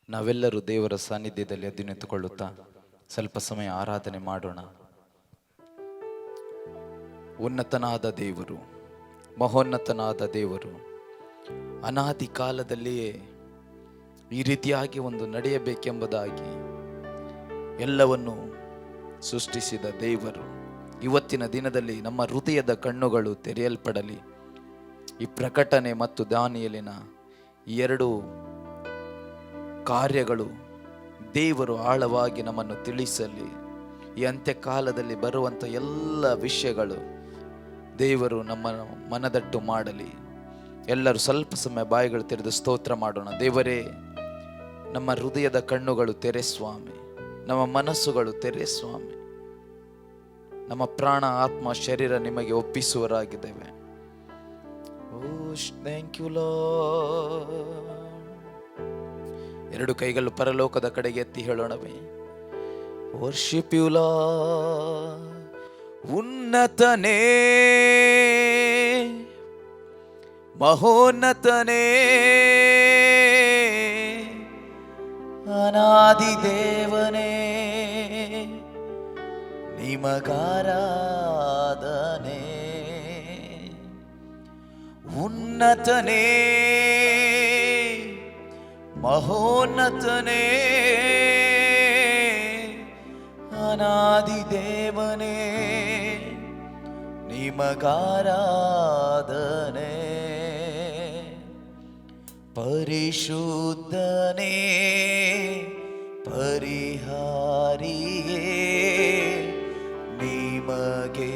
ನಾವೆಲ್ಲರೂ ದೇವರ ಸಾನ್ನಿಧ್ಯದಲ್ಲಿ ಅಧೀನತುಕೊಳ್ಳುತ್ತಾ ಸ್ವಲ್ಪ ಸಮಯ ಆರಾಧನೆ ಮಾಡೋಣ. ಉನ್ನತನಾದ ದೇವರು, ಮಹೋನ್ನತನಾದ ದೇವರು ಅನಾದಿ ಕಾಲದಲ್ಲಿಯೇ ಈ ರೀತಿಯಾಗಿ ಒಂದು ನಡೆಯಬೇಕೆಂಬುದಾಗಿ ಎಲ್ಲವನ್ನು ಸೃಷ್ಟಿಸಿದ ದೇವರು ಇವತ್ತಿನ ದಿನದಲ್ಲಿ ನಮ್ಮ ಹೃದಯದ ಕಣ್ಣುಗಳು ತೆರೆಯಲ್ಪಡಲಿ. ಈ ಪ್ರಕಟಣೆ ಮತ್ತು ದಾನಿಯೇಲನ ಈ ಎರಡು ಕಾರ್ಯಗಳು ದೇವರು ಆಳವಾಗಿ ನಮ್ಮನ್ನು ತಿಳಿಸಲಿ. ಈ ಅಂತ್ಯಕಾಲದಲ್ಲಿ ಬರುವಂಥ ಎಲ್ಲ ವಿಷಯಗಳು ದೇವರು ನಮ್ಮ ಮನದಟ್ಟು ಮಾಡಲಿ. ಎಲ್ಲರೂ ಸ್ವಲ್ಪ ಸಮಯ ಬಾಯಿಗಳು ತೆರೆದು ಸ್ತೋತ್ರ ಮಾಡೋಣ. ದೇವರೇ, ನಮ್ಮ ಹೃದಯದ ಕಣ್ಣುಗಳು ತೆರೆ ಸ್ವಾಮಿ, ನಮ್ಮ ಮನಸ್ಸುಗಳು ತೆರೆ ಸ್ವಾಮಿ. ನಮ್ಮ ಪ್ರಾಣ, ಆತ್ಮ, ಶರೀರ ನಿಮಗೆ ಒಪ್ಪಿಸುವರಾಗಿದ್ದೇವೆ. Thank you lord. ಎರಡು ಕೈಗಳು ಪರಲೋಕದ ಕಡೆಗೆ ಎತ್ತಿ ಹೇಳೋಣವೇ, ವರ್ಷಿಪ್ ಯು ಲಾರ್ಡ್. ಉನ್ನತನೇ, ಮಹೋನ್ನತನೇ, ಅನಾದಿ ದೇವನೇ, ನಿಮಗಾರಾಧನೆ. ಉನ್ನತನೇ, ಮಹೋನ್ನತನೇ, ಅನಾದಿ ದೇವನೇ, ನಿಮಗಾರಾಧನೆ. ಪರಿಶುದ್ಧನೇ, ಪರಿಹಾರಿಯೇ, ನಿಮಗೆ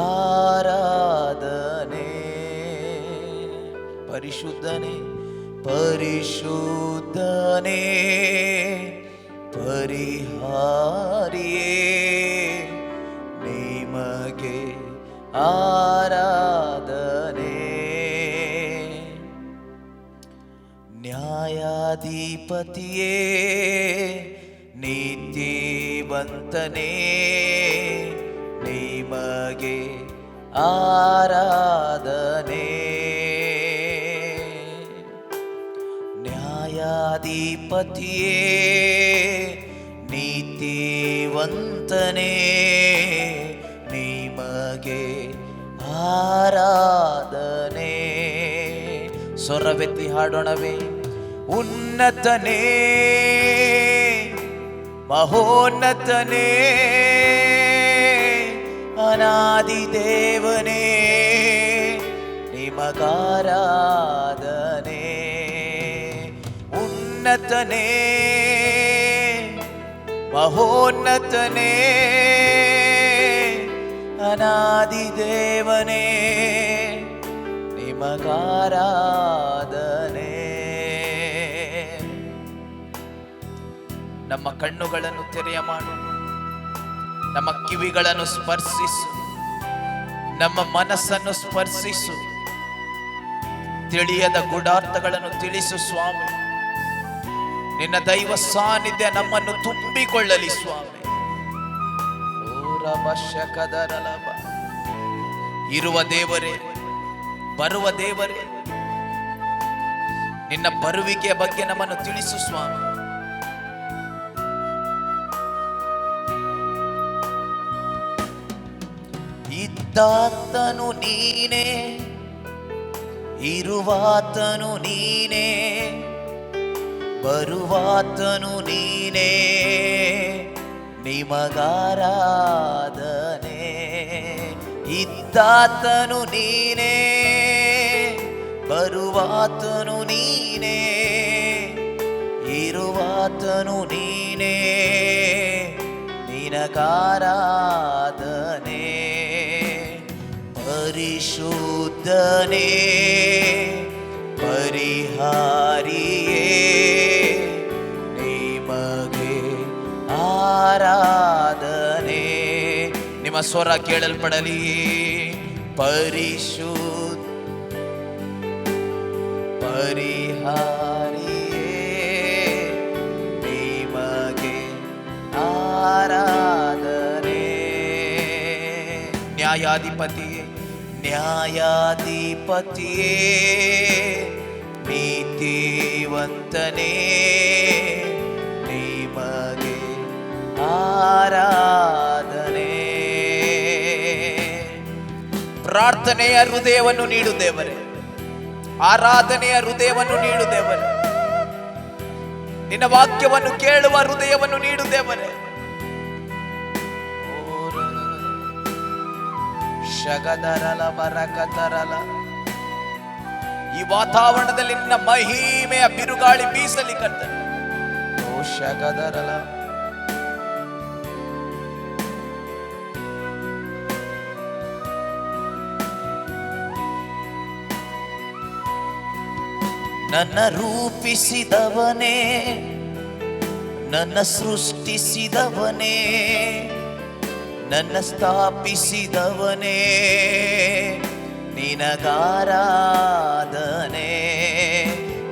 ಆರಾಧನೆ. ಪರಿಶುದ್ಧನೇ, ಪರಿಶುದ್ಧನೇ, ಪರಿಹಾರಿಯೇ, ನಿಮಗೆ ಆರಾಧನೆ. ನ್ಯಾಯಾಧಿಪತಿಯೇ, ನೀತಿವಂತನೇ, ನಿಮಗೆ ಆರಾಧನೆ. ನ್ಯಾಯಾಧಿಪತಿಯೇ, ನೀತಿವಂತನೇ, ನಿಮಗೆ ಆರಾಧನೆ. ಸ್ವರವೆತ್ತಿ ಹಾಡೋಣವೇ. ಉನ್ನತನೇ, ಮಹೋನ್ನತನೇ, ಅನಾದಿ ದೇವನೇ, ನಿಮಗಾರಾಧನೆ. ಉನ್ನತನೇ, ಮಹೋನ್ನತನೇ, ಅನಾದಿ ದೇವನೇ, ನಿಮಗಾರಾಧನೆ. ನಮ್ಮ ಕಣ್ಣುಗಳನ್ನು ತೆರೆಯ ಮಾಡು, ನಮ್ಮ ಕಿವಿಗಳನ್ನು ಸ್ಪರ್ಶಿಸು, ನಮ್ಮ ಮನಸ್ಸನ್ನು ಸ್ಪರ್ಶಿಸು, ತಿಳಿಯದ ಗೂಢಾರ್ಥಗಳನ್ನು ತಿಳಿಸು ಸ್ವಾಮಿ. ನಿನ್ನ ದೈವ ಸಾನ್ನಿಧ್ಯ ನಮ್ಮನ್ನು ತುಂಬಿಕೊಳ್ಳಲಿ ಸ್ವಾಮಿ. ಇರುವ ದೇವರೇ, ಬರುವ ದೇವರೇ, ನಿನ್ನ ಬರುವಿಕೆಯ ಬಗ್ಗೆ ನಮ್ಮನ್ನು ತಿಳಿಸು ಸ್ವಾಮಿ. ಇದ್ದಾತನು ನೀನೇ, ಇರುವಾತನು ನೀನೇ, ಬರುವಾತನು ನೀನೇ, ನಿಮಗಾರಾಧನೆ. ಇದ್ದಾತನು ನೀನೇ, ಬರುವಾತನು ನೀನೇ, ಇರುವಾತನು ನೀನೇ, ನಿನಗಾರಾಧನೆ. ಪರಿಶುದ್ಧನೇ, ಪರಿಹಾರಿಯೇ, ನಿಮಗೆ ಆರಾಧನೆ. ನಿಮ್ಮ ಸ್ವರ ಕೇಳಲ್ಪಡಲಿ. ಪರಿಶುದ್ಧ, ಪರಿಹಾರಿಯೇ, ನಿಮಗೆ ಆರಾಧನೆ. ನ್ಯಾಯಾಧಿಪತಿಯೇ, ನ್ಯಾಯಾಧಿಪತಿಯೇ, ನೀತಿವಂತನೇ, ಆರಾಧನೆ. ಪ್ರಾರ್ಥನೆಯ ಹೃದಯವನ್ನು ನೀಡು ದೇವರೇ, ಆರಾಧನೆಯ ಹೃದಯವನ್ನು ನೀಡು ದೇವರೇ, ನಿನ್ನ ವಾಕ್ಯವನ್ನು ಕೇಳುವ ಹೃದಯವನ್ನು ನೀಡು ದೇವರೇ. ಶಗದರಲ ಬರಕತರಲ, ಈ ವಾತಾವರಣದಲ್ಲಿ ನಿನ್ನ ಮಹಿಮೆಯ ಬಿರುಗಾಳಿ ಬೀಸಲಿ ಕರ್ತನೆ. ಓ ಶಗದರಲ, ನನ್ನ ರೂಪಿಸಿದವನೇ, ನನ್ನ ಸೃಷ್ಟಿಸಿದವನೇ, ನನ್ನ ಸ್ಥಾಪಿಸಿದವನೇ, ನಿನಗಾರಾಧನೆ.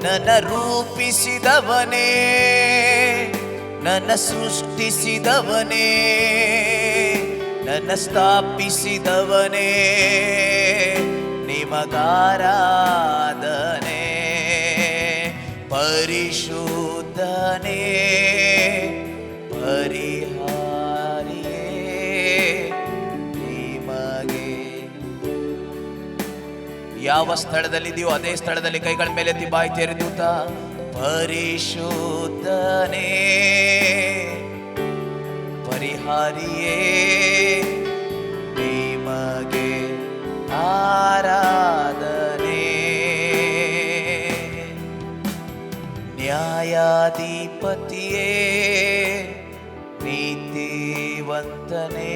ನನ್ನ ರೂಪಿಸಿದವನೇ, ನನ್ನ ಸೃಷ್ಟಿಸಿದವನೇ, ನನ್ನ ಸ್ಥಾಪಿಸಿದವನೇ, ನಿಮಗಾರಾಧನೆ. ಪರಿಶುದ್ಧನೇ, ಪರಿಹಾರಿಯೇ ನಿಮಗೆ. ಯಾವ ಸ್ಥಳದಲ್ಲಿದೆಯೋ ಅದೇ ಸ್ಥಳದಲ್ಲಿ ಕೈಗಳ ಮೇಲೆತ್ತಿ ಬಾಯಿ ತೆರೆದೂತ, ಪರಿಶುದ್ಧನೇ, ಪರಿಹಾರಿಯೇ ನಿಮಗೆ ಆರಾಧನೆ. ನ್ಯಾಯಾಧಿಪತಿಯೇ, ನೀತಿವಂತನೇ,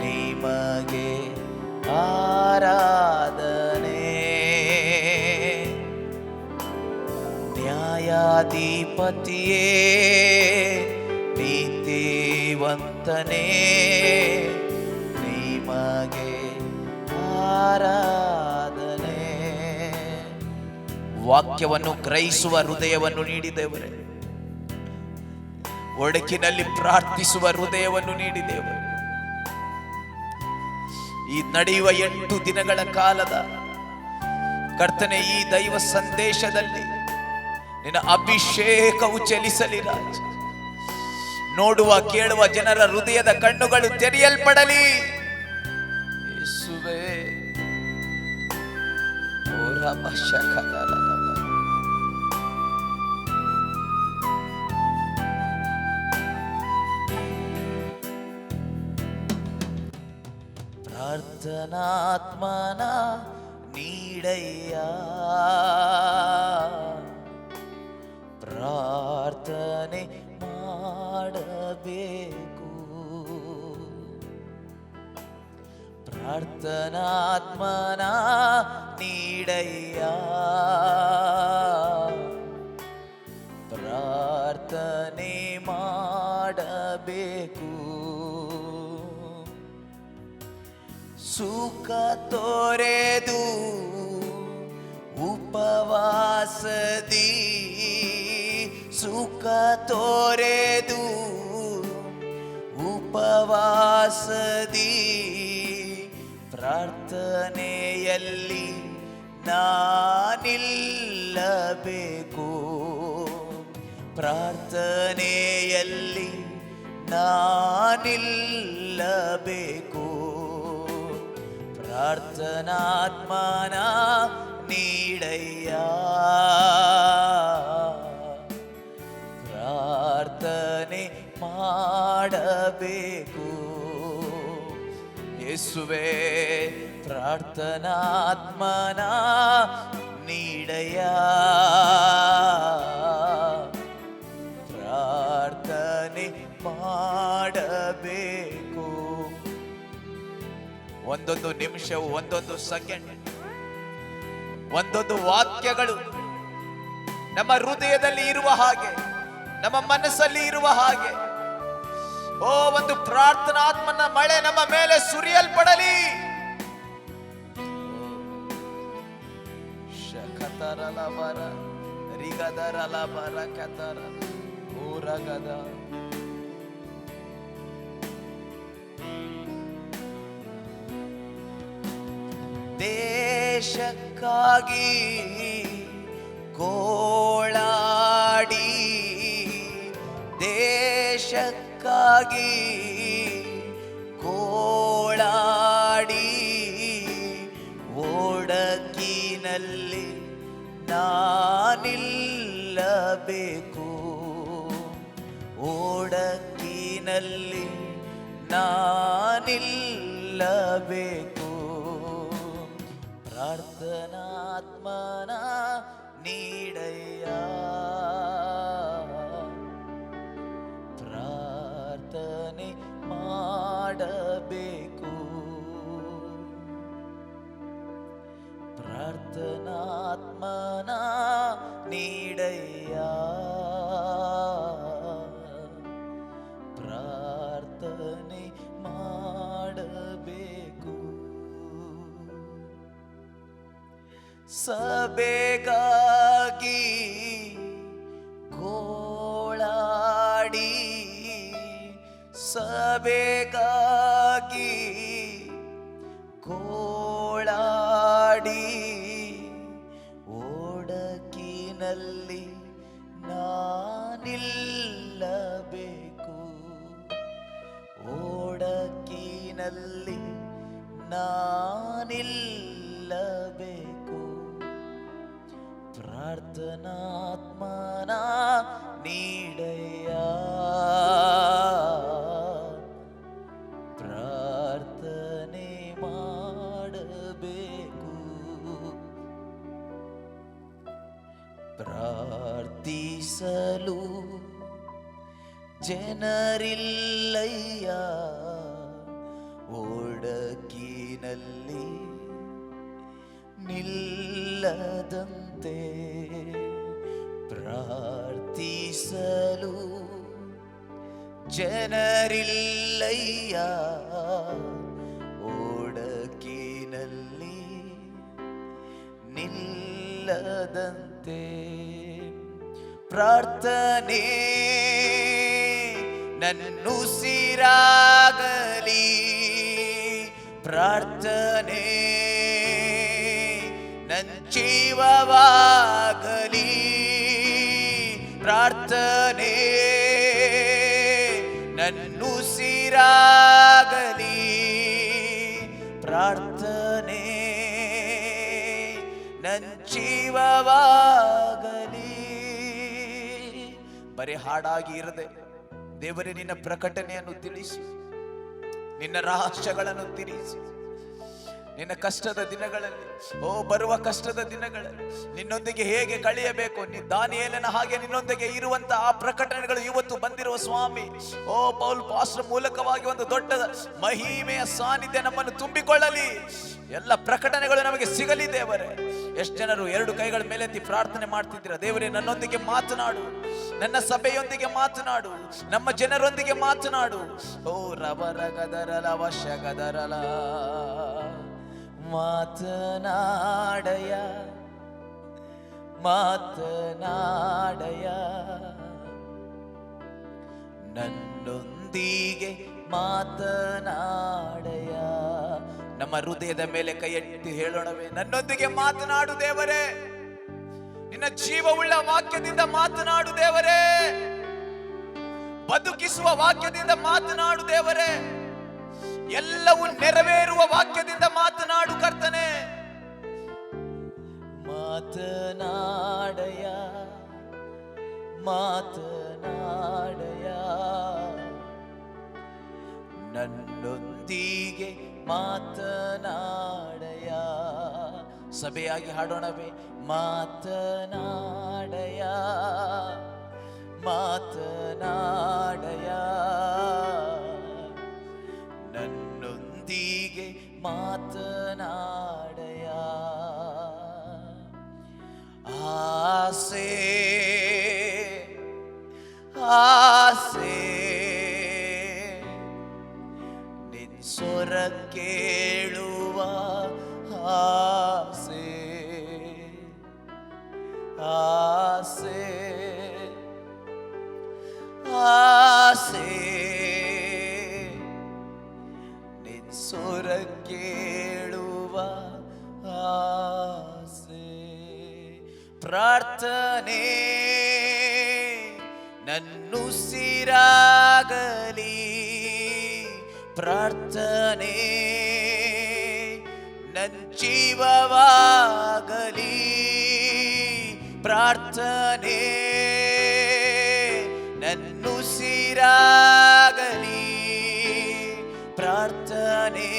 ನಿಮಗೆ ಆರಾಧನೆ. ನ್ಯಾಯಾಧಿಪತಿಯೇ, ನೀತಿವಂತನೇ, ನಿಮಗೆ ಆರಾಧನೆ. ವಾಕ್ಯವನ್ನು ಗ್ರಹಿಸುವ ಹೃದಯವನ್ನು ನೀಡಿದೆವರೇ, ಒಡಕಿನಲ್ಲಿ ಪ್ರಾರ್ಥಿಸುವ ಹೃದಯವನ್ನು ನೀಡಿದೆವು. ಈ ನಡೆಯುವ 8 ದಿನಗಳ ಕಾಲದ ಕರ್ತನೆ, ಈ ದೈವ ಸಂದೇಶದಲ್ಲಿ ನಿನ್ನ ಅಭಿಷೇಕವು ಚಲಿಸಲಿ ರಾಜ. ನೋಡುವ ಕೇಳುವ ಜನರ ಹೃದಯದ ಕಣ್ಣುಗಳು ತೆರೆಯಲ್ಪಡಲಿ ಯೇಸುವೇ. ಪ್ರಾರ್ಥನಾತ್ಮನ ನೀಡಯ್ಯ, ಪ್ರಾರ್ಥನೆ ಮಾಡಬೇಕು. ಪ್ರಾರ್ಥನಾತ್ಮನ ನೀಡಯ್ಯ, ಪ್ರಾರ್ಥನೆ ಮಾಡಬೇಕು. ಸುಖ ತೋರೆದು ಉಪವಾಸದಿ, ಸುಖ ತೋರೆದು ಉಪವಾಸದಿ, ಪ್ರಾರ್ಥನೆಯಲ್ಲಿ ನಾನಿಲ್ಲಬೇಕು. ಪ್ರಾರ್ಥನೆಯಲ್ಲಿ ನಾನಿಲ್ಲಬೇಕು. ಪ್ರಾರ್ಥನಾತ್ಮನ ನೀಡಯ್ಯ, ಪ್ರಾರ್ಥನೆ ಮಾಡಬೇಕು ಯೇಸುವೇ. ಪ್ರಾರ್ಥನಾತ್ಮನ ನೀಡಯ್ಯ, ಪ್ರಾರ್ಥನೆ ಮಾಡಬೇಕು. ಒಂದೊಂದು ನಿಮಿಷವು, ಒಂದೊಂದು ಸೆಕೆಂಡ್, ಒಂದೊಂದು ವಾಕ್ಯಗಳು ನಮ್ಮ ಹೃದಯದಲ್ಲಿ ಇರುವ ಹಾಗೆ, ನಮ್ಮ ಮನಸ್ಸಲ್ಲಿ ಇರುವ ಹಾಗೆ, ಓ ಒಂದು ಪ್ರಾರ್ಥನಾತ್ಮನ ಮಳೆ ನಮ್ಮ ಮೇಲೆ ಸುರಿಯಲ್ಪಡಲಿ. ಶಕತರಲ ಬರ ರಿಗದರಲ ಬರ ಕತರ ಊರಗದ. ದೇಶಕ್ಕಾಗಿ ಗೋಳಾಡಿ, ದೇಶಕ್ಕಾಗಿ ದೇಶಕ್ಕಾಗಿ ಗೋಳಾಡಿ ಓಡಕ್ಕಿನಲ್ಲಿ ನಾನಿಲ್ಲಬೇಕು, ಓಡಕ್ಕಿನಲ್ಲಿ ನಾನಿಲ್ಲಬೇಕು. ಪ್ರಾರ್ಥನಾತ್ಮನ ನೀಡಯ್ಯ, ಪ್ರಾರ್ಥನೆ ಮಾಡಬೇಕು. ಪ್ರಾರ್ಥನಾತ್ಮನ ನೀಡಯ್ಯ, ಪ್ರಾರ್ಥನೆ ಮಾಡಬೇಕು. ಸಭೆಗಾಗಿ ಗೋಳಾಡಿ, ಸಭೆಗಾಗಿ ಗೋಳಾಡಿ ಓಡಕಿನಲ್ಲಿ ನಾನಿಲ್ಲಬೇಕು, ಓಡಕಿನಲ್ಲಿ ನಾನಿಲ್ಲಬೇಕು. ಪ್ರಾರ್ಥನಾತ್ಮನ ನೀಡಯ್ಯ, ಪ್ರಾರ್ಥನೆ ಮಾಡಬೇಕು. ಪ್ರಾರ್ಥಿಸಲು ಜನರಿಲ್ಲಯ್ಯ, ಓಡಕಿನಲ್ಲಿ ನಿಲ್ಲದಂತೆ. ಪ್ರಾರ್ಥಿಸಲು ಜನರಿಲ್ಲಯ್ಯ, ಓಡಕಿನಲ್ಲಿ ನಿಲ್ಲದಂತೆ. ಪ್ರಾರ್ಥನೆ ನನ್ನುಸಿರಾಗಲಿ, ಪ್ರಾರ್ಥನೆ ನನ್ನ ಜೀವವಾಗಲಿ, ಪ್ರಾರ್ಥನೆ ನನ್ನುಸಿರಾಗಲಿ, ಪ್ರಾರ್ಥನೆ ನನ್ನ ಜೀವವಾಗಲಿ. ಬರೀ ಹಾಡಾಗಿ ಇರದೆ ದೇವರೇ ನಿನ್ನ ಪ್ರಕಟಣೆಯನ್ನು ತಿಳಿಸಿ, ನಿನ್ನ ರಹಸ್ಯಗಳನ್ನು ತಿಳಿಸಿ. ನಿನ್ನ ಕಷ್ಟದ ದಿನಗಳಲ್ಲಿ, ಬರುವ ಕಷ್ಟದ ದಿನಗಳಲ್ಲಿ ನಿನ್ನೊಂದಿಗೆ ಹೇಗೆ ಕಳೆಯಬೇಕು, ದಾನಿಯೇಲನ ಹಾಗೆ ನಿನ್ನೊಂದಿಗೆ ಇರುವಂತಹ ಆ ಪ್ರಕಟಣೆಗಳು ಇವತ್ತು ಬಂದಿರುವ ಸ್ವಾಮಿ. ಪೌಲ್ ಪಾಸ್ಟರ್ ಮೂಲಕವಾಗಿ ಒಂದು ದೊಡ್ಡ ಮಹಿಮೆಯ ಸಾನ್ನಿಧ್ಯ ನಮ್ಮನ್ನು ತುಂಬಿಕೊಳ್ಳಲಿ. ಎಲ್ಲ ಪ್ರಕಟಣೆಗಳು ನಮಗೆ ಸಿಗಲಿ ದೇವರೇ. ಎಷ್ಟು ಜನರು ಎರಡು ಕೈಗಳ ಮೇಲೆತ್ತಿ ಪ್ರಾರ್ಥನೆ ಮಾಡ್ತಿದ್ದೀರಾ? ದೇವರೇ, ನನ್ನೊಂದಿಗೆ ಮಾತನಾಡು, ನನ್ನ ಸಭೆಯೊಂದಿಗೆ ಮಾತನಾಡು, ನಮ್ಮ ಜನರೊಂದಿಗೆ ಮಾತನಾಡು. ರವರ ಗದರಲ ವಶ ಗದರಲ, ಮಾತನಾಡಯ ಮಾತನಾಡಯ, ನನ್ನೊಂದಿಗೆ ಮಾತನಾಡಯ. ನಮ್ಮ ಹೃದಯದ ಮೇಲೆ ಕೈ ಎತ್ತಿ ಹೇಳೋಣವೇ, ನನ್ನೊಂದಿಗೆ ಮಾತನಾಡು ದೇವರೇ, ನಿನ್ನ ಜೀವವುಳ್ಳ ವಾಕ್ಯದಿಂದ ಮಾತನಾಡು ದೇವರೇ, ಬದುಕಿಸುವ ವಾಕ್ಯದಿಂದ ಮಾತನಾಡು ದೇವರೇ, ಎಲ್ಲವೂ ನೆರವೇರುವ ವಾಕ್ಯದಿಂದ ಮಾತನಾಡು ಕರ್ತನೆ. ಮಾತನಾಡಯ ಮಾತನಾಡಯ, ನನ್ನೊಂದಿಗೆ ಮಾತನಾಡಯ. ಸಭೆಯಾಗಿ ಹಾಡೋಣವೇ, ಮಾತನಾಡಯ ಮಾತನಾಡಯ, ನನ್ನೊಂದಿಗೆ ಮಾತನಾಡಯ. ಆಸೆ ಆಸೆ ನಿನ್ ಸ್ವರ ಕೇಳುವ ಆಸೆ, ಆಸೆ ಆಸೆ ನಿನ್ ಸ್ವರ ಕೇಳುವ ಆಸೆ. ಪ್ರಾರ್ಥನೆ ನನ್ನುಸಿರಾಗಲಿ, ಪ್ರಾರ್ಥನೆ ನನ್ನ ಜೀವವಾಗಲಿ, ಪ್ರಾರ್ಥನೆ ನನ್ನುಸಿರಾಗಲಿ, ಪ್ರಾರ್ಥನೆ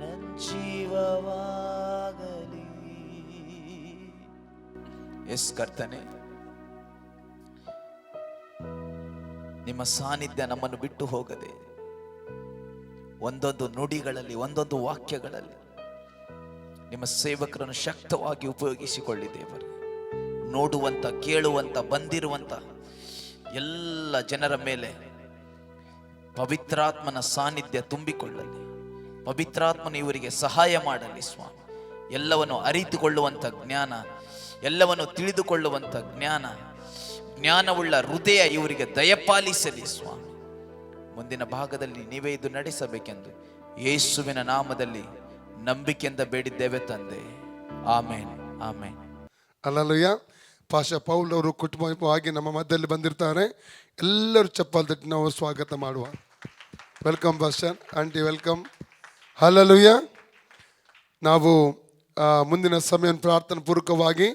ನನ್ನ ಜೀವವಾಗಲಿ. ಎಸ್ ಕರ್ತನೆ, ನಿಮ್ಮ ಸಾನ್ನಿಧ್ಯ ನಮ್ಮನ್ನು ಬಿಟ್ಟು ಹೋಗದೆ ಒಂದೊಂದು ನುಡಿಗಳಲ್ಲಿ, ಒಂದೊಂದು ವಾಕ್ಯಗಳಲ್ಲಿ ನಿಮ್ಮ ಸೇವಕರನ್ನು ಶಕ್ತವಾಗಿ ಉಪಯೋಗಿಸಿಕೊಳ್ಳಿ ದೇವರು. ನೋಡುವಂತ, ಕೇಳುವಂತ, ಬಂದಿರುವಂತ ಎಲ್ಲ ಜನರ ಮೇಲೆ ಪವಿತ್ರಾತ್ಮನ ಸಾನ್ನಿಧ್ಯ ತುಂಬಿಕೊಳ್ಳಲಿ. ಪವಿತ್ರಾತ್ಮನು ಇವರಿಗೆ ಸಹಾಯ ಮಾಡಲಿ ಸ್ವಾಮಿ. ಎಲ್ಲವನ್ನು ಅರಿತುಕೊಳ್ಳುವಂತ ಜ್ಞಾನ, ಎಲ್ಲವನ್ನು ತಿಳಿದುಕೊಳ್ಳುವಂತ ಜ್ಞಾನವುಳ್ಳ ಹೃದಯ ಇವರಿಗೆ ದಯಪಾಲಿಸಲಿ ಸ್ವಾಮಿ. ಮುಂದಿನ ಭಾಗದಲ್ಲಿ ನೀವೇ ಇದು ನಡೆಸಬೇಕೆಂದು ಯೇಸುವಿನ ನಾಮದಲ್ಲಿ ನಂಬಿಕೆಯಿಂದ ಬೇಡಿದ್ದೇವೆ ತಂದೆ. ಆಮೇನ್, ಆಮೇನ್. ಹಲ್ಲೆಲೂಯಾ. ಪಾಷ ಪೌಲ್ ಅವರು ಕುಟುಂಬವಾಗಿ ನಮ್ಮ ಮಧ್ಯದಲ್ಲಿ ಬಂದಿರ್ತಾರೆ. ಎಲ್ಲರೂ ಚಪ್ಪಾಳೆ ತಟ್ಟಿ ನಾವು ಸ್ವಾಗತ ಮಾಡುವ. Welcome pastor, aunty welcome. Hallelujah. ನಾವು ಮುಂದಿನ ಸಮಯ ಪ್ರಾರ್ಥನಾ ಪೂರ್ವಕವಾಗಿ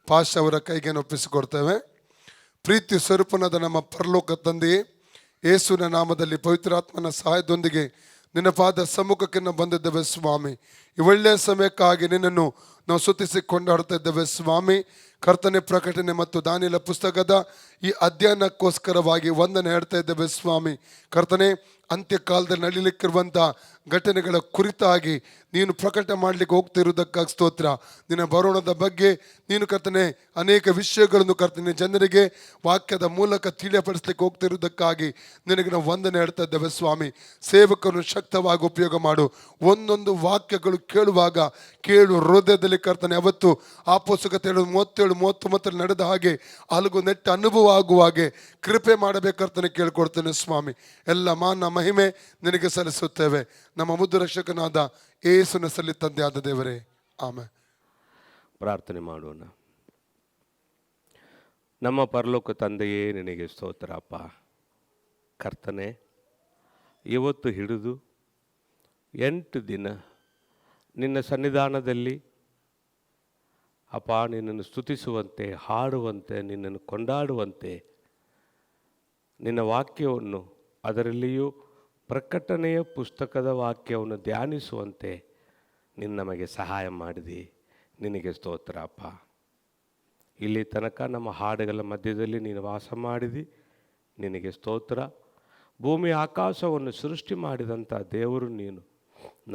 ಪಾಷ ಅವರ ಕೈಗೆ ಒಪ್ಪಿಸಿಕೊಡ್ತೇವೆ. ಪ್ರೀತಿ ಸ್ವರೂಪನಾದ ನಮ್ಮ ಪರಲೋಕ ತಂದೆಯೇ, ಯೇಸುವಿನ ನಾಮದಲ್ಲಿ ಪವಿತ್ರಾತ್ಮನ ಸಹಾಯದೊಂದಿಗೆ ನಿನ್ನ ಪಾದ ಸಮ್ಮುಖಕ್ಕೆ ನಾವು ಬಂದಿದ್ದೇವೆ ಸ್ವಾಮಿ. ಈ ಒಳ್ಳೆಯ ಸಮಯಕ್ಕಾಗಿ ನಿನ್ನನ್ನು ನಾವು ಸ್ತುತಿಸಿ ಕೊಂಡಾಡ್ತಾ ಇದ್ದೇವೆ ಸ್ವಾಮಿ. ಕರ್ತನೆ, ಪ್ರಕಟಣೆ ಮತ್ತು ದಾನಿಯೇಲ ಪುಸ್ತಕದ ಈ ಅಧ್ಯಯನಕ್ಕೋಸ್ಕರವಾಗಿ ವಂದನೆ ಹೇಳ್ತಾ ಇದ್ದೇವೆ ಸ್ವಾಮಿ. ಕರ್ತನೆ, ಅಂತ್ಯಕಾಲದಲ್ಲಿ ನಡೀಲಿಕ್ಕಿರುವಂಥ ಘಟನೆಗಳ ಕುರಿತಾಗಿ ನೀನು ಪ್ರಕಟ ಮಾಡಲಿಕ್ಕೆ ಹೋಗ್ತಿರುವುದಕ್ಕಾಗಿ ಸ್ತೋತ್ರ. ನಿನ್ನ ಬರೋಣದ ಬಗ್ಗೆ ನೀನು ಕರ್ತನೆ ಅನೇಕ ವಿಷಯಗಳನ್ನು ಕರ್ತನೆ ಜನರಿಗೆ ವಾಕ್ಯದ ಮೂಲಕ ತಿಳಿಯಪಡಿಸ್ಲಿಕ್ಕೆ ಹೋಗ್ತಿರುವುದಕ್ಕಾಗಿ ನಿನಗೆ ನಾವು ವಂದನೆ ಹೇಳ್ತಾ ಇದ್ದೇವೆ ಸ್ವಾಮಿ. ಸೇವಕರನ್ನು ಶಕ್ತವಾಗಿ ಉಪಯೋಗ ಮಾಡು. ಒಂದೊಂದು ವಾಕ್ಯಗಳು ಕೇಳುವಾಗ ಕೇಳು ಹೃದಯದಲ್ಲಿ ಕರ್ತನೆ ಅವತ್ತು ಆ ಪುಸ್ತಕ 37-39 ನಡೆದ ಹಾಗೆ ಅಲಗು ನೆಟ್ಟ ಅನುಭವ ಆಗುವ ಹಾಗೆ ಕೃಪೆ ಮಾಡಬೇಕರ್ತನೆ ಕೇಳ್ಕೊಡ್ತೇನೆ ಸ್ವಾಮಿ. ಎಲ್ಲ ಮಾನ ಮಹಿಮೆ ನಿನಗೆ ಸಲ್ಲಿಸುತ್ತೇವೆ ನಮ್ಮ ಮುದ್ದು ರಕ್ಷಕನಾದ ಯೇಸುವಿನ ಸಲ್ಲಿ ತಂದೆ ಆದ ದೇವರೇ, ಆಮೆನ್. ಪ್ರಾರ್ಥನೆ ಮಾಡೋಣ. ನಮ್ಮ ಪರಲೋಕ ತಂದೆಯೇ, ನಿನಗೆ ಸ್ತೋತ್ರ ಅಪ್ಪ. ಕರ್ತನೆ, ಇವತ್ತು ಹಿಡಿದು 8 ದಿನ ನಿನ್ನ ಸನ್ನಿಧಾನದಲ್ಲಿ ಅಪ್ಪ ನಿನ್ನನ್ನು ಸ್ತುತಿಸುವಂತೆ, ಹಾಡುವಂತೆ, ನಿನ್ನನ್ನು ಕೊಂಡಾಡುವಂತೆ, ನಿನ್ನ ವಾಕ್ಯವನ್ನು ಅದರಲ್ಲಿಯೂ ಪ್ರಕಟಣೆಯ ಪುಸ್ತಕದ ವಾಕ್ಯವನ್ನು ಧ್ಯಾನಿಸುವಂತೆ ನಿನ್ನ ನಮಗೆ ಸಹಾಯ ಮಾಡಿದಿ. ನಿನಗೆ ಸ್ತೋತ್ರ ಅಪ್ಪ. ಇಲ್ಲಿ ತನಕ ನಮ್ಮ ಹಾಡುಗಳ ಮಧ್ಯದಲ್ಲಿ ನೀನು ವಾಸ ಮಾಡಿದಿ. ನಿನಗೆ ಸ್ತೋತ್ರ. ಭೂಮಿ ಆಕಾಶವನ್ನು ಸೃಷ್ಟಿ ಮಾಡಿದಂಥ ದೇವರು ನೀನು.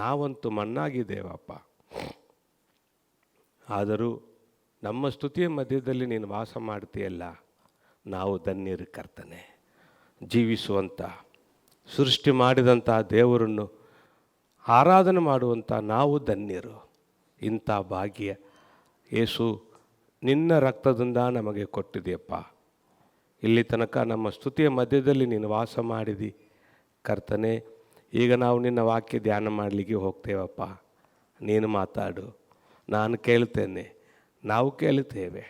ನಾವಂತೂ ಮಣ್ಣಾಗಿದ್ದೇವಪ್ಪ. ಆದರೂ ನಮ್ಮ ಸ್ತುತಿಯ ಮಧ್ಯದಲ್ಲಿ ನೀನು ವಾಸ ಮಾಡ್ತೀಯಲ್ಲ, ನಾವು ಧನ್ಯರು ಕರ್ತನೆ. ಜೀವಿಸುವಂಥ, ಸೃಷ್ಟಿ ಮಾಡಿದಂಥ ದೇವರನ್ನು ಆರಾಧನೆ ಮಾಡುವಂಥ ನಾವು ಧನ್ಯರು. ಇಂಥ ಭಾಗ್ಯ ಯೇಸು ನಿನ್ನ ರಕ್ತದಿಂದ ನಮಗೆ ಕೊಟ್ಟಿದೆಯಪ್ಪ. ಇಲ್ಲಿ ತನಕ ನಮ್ಮ ಸ್ತುತಿಯ ಮಧ್ಯದಲ್ಲಿ ನೀನು ವಾಸ ಮಾಡಿದಿ ಕರ್ತನೆ. ಈಗ ನಾವು ನಿನ್ನ ವಾಕ್ಯ ಧ್ಯಾನ ಮಾಡಲಿಕ್ಕೆ ಹೋಗ್ತೇವಪ್ಪ. ನೀನು ಮಾತಾಡು, ನಾನು ಕೇಳ್ತೇನೆ, ನಾವು ಕೇಳುತ್ತೇವೆ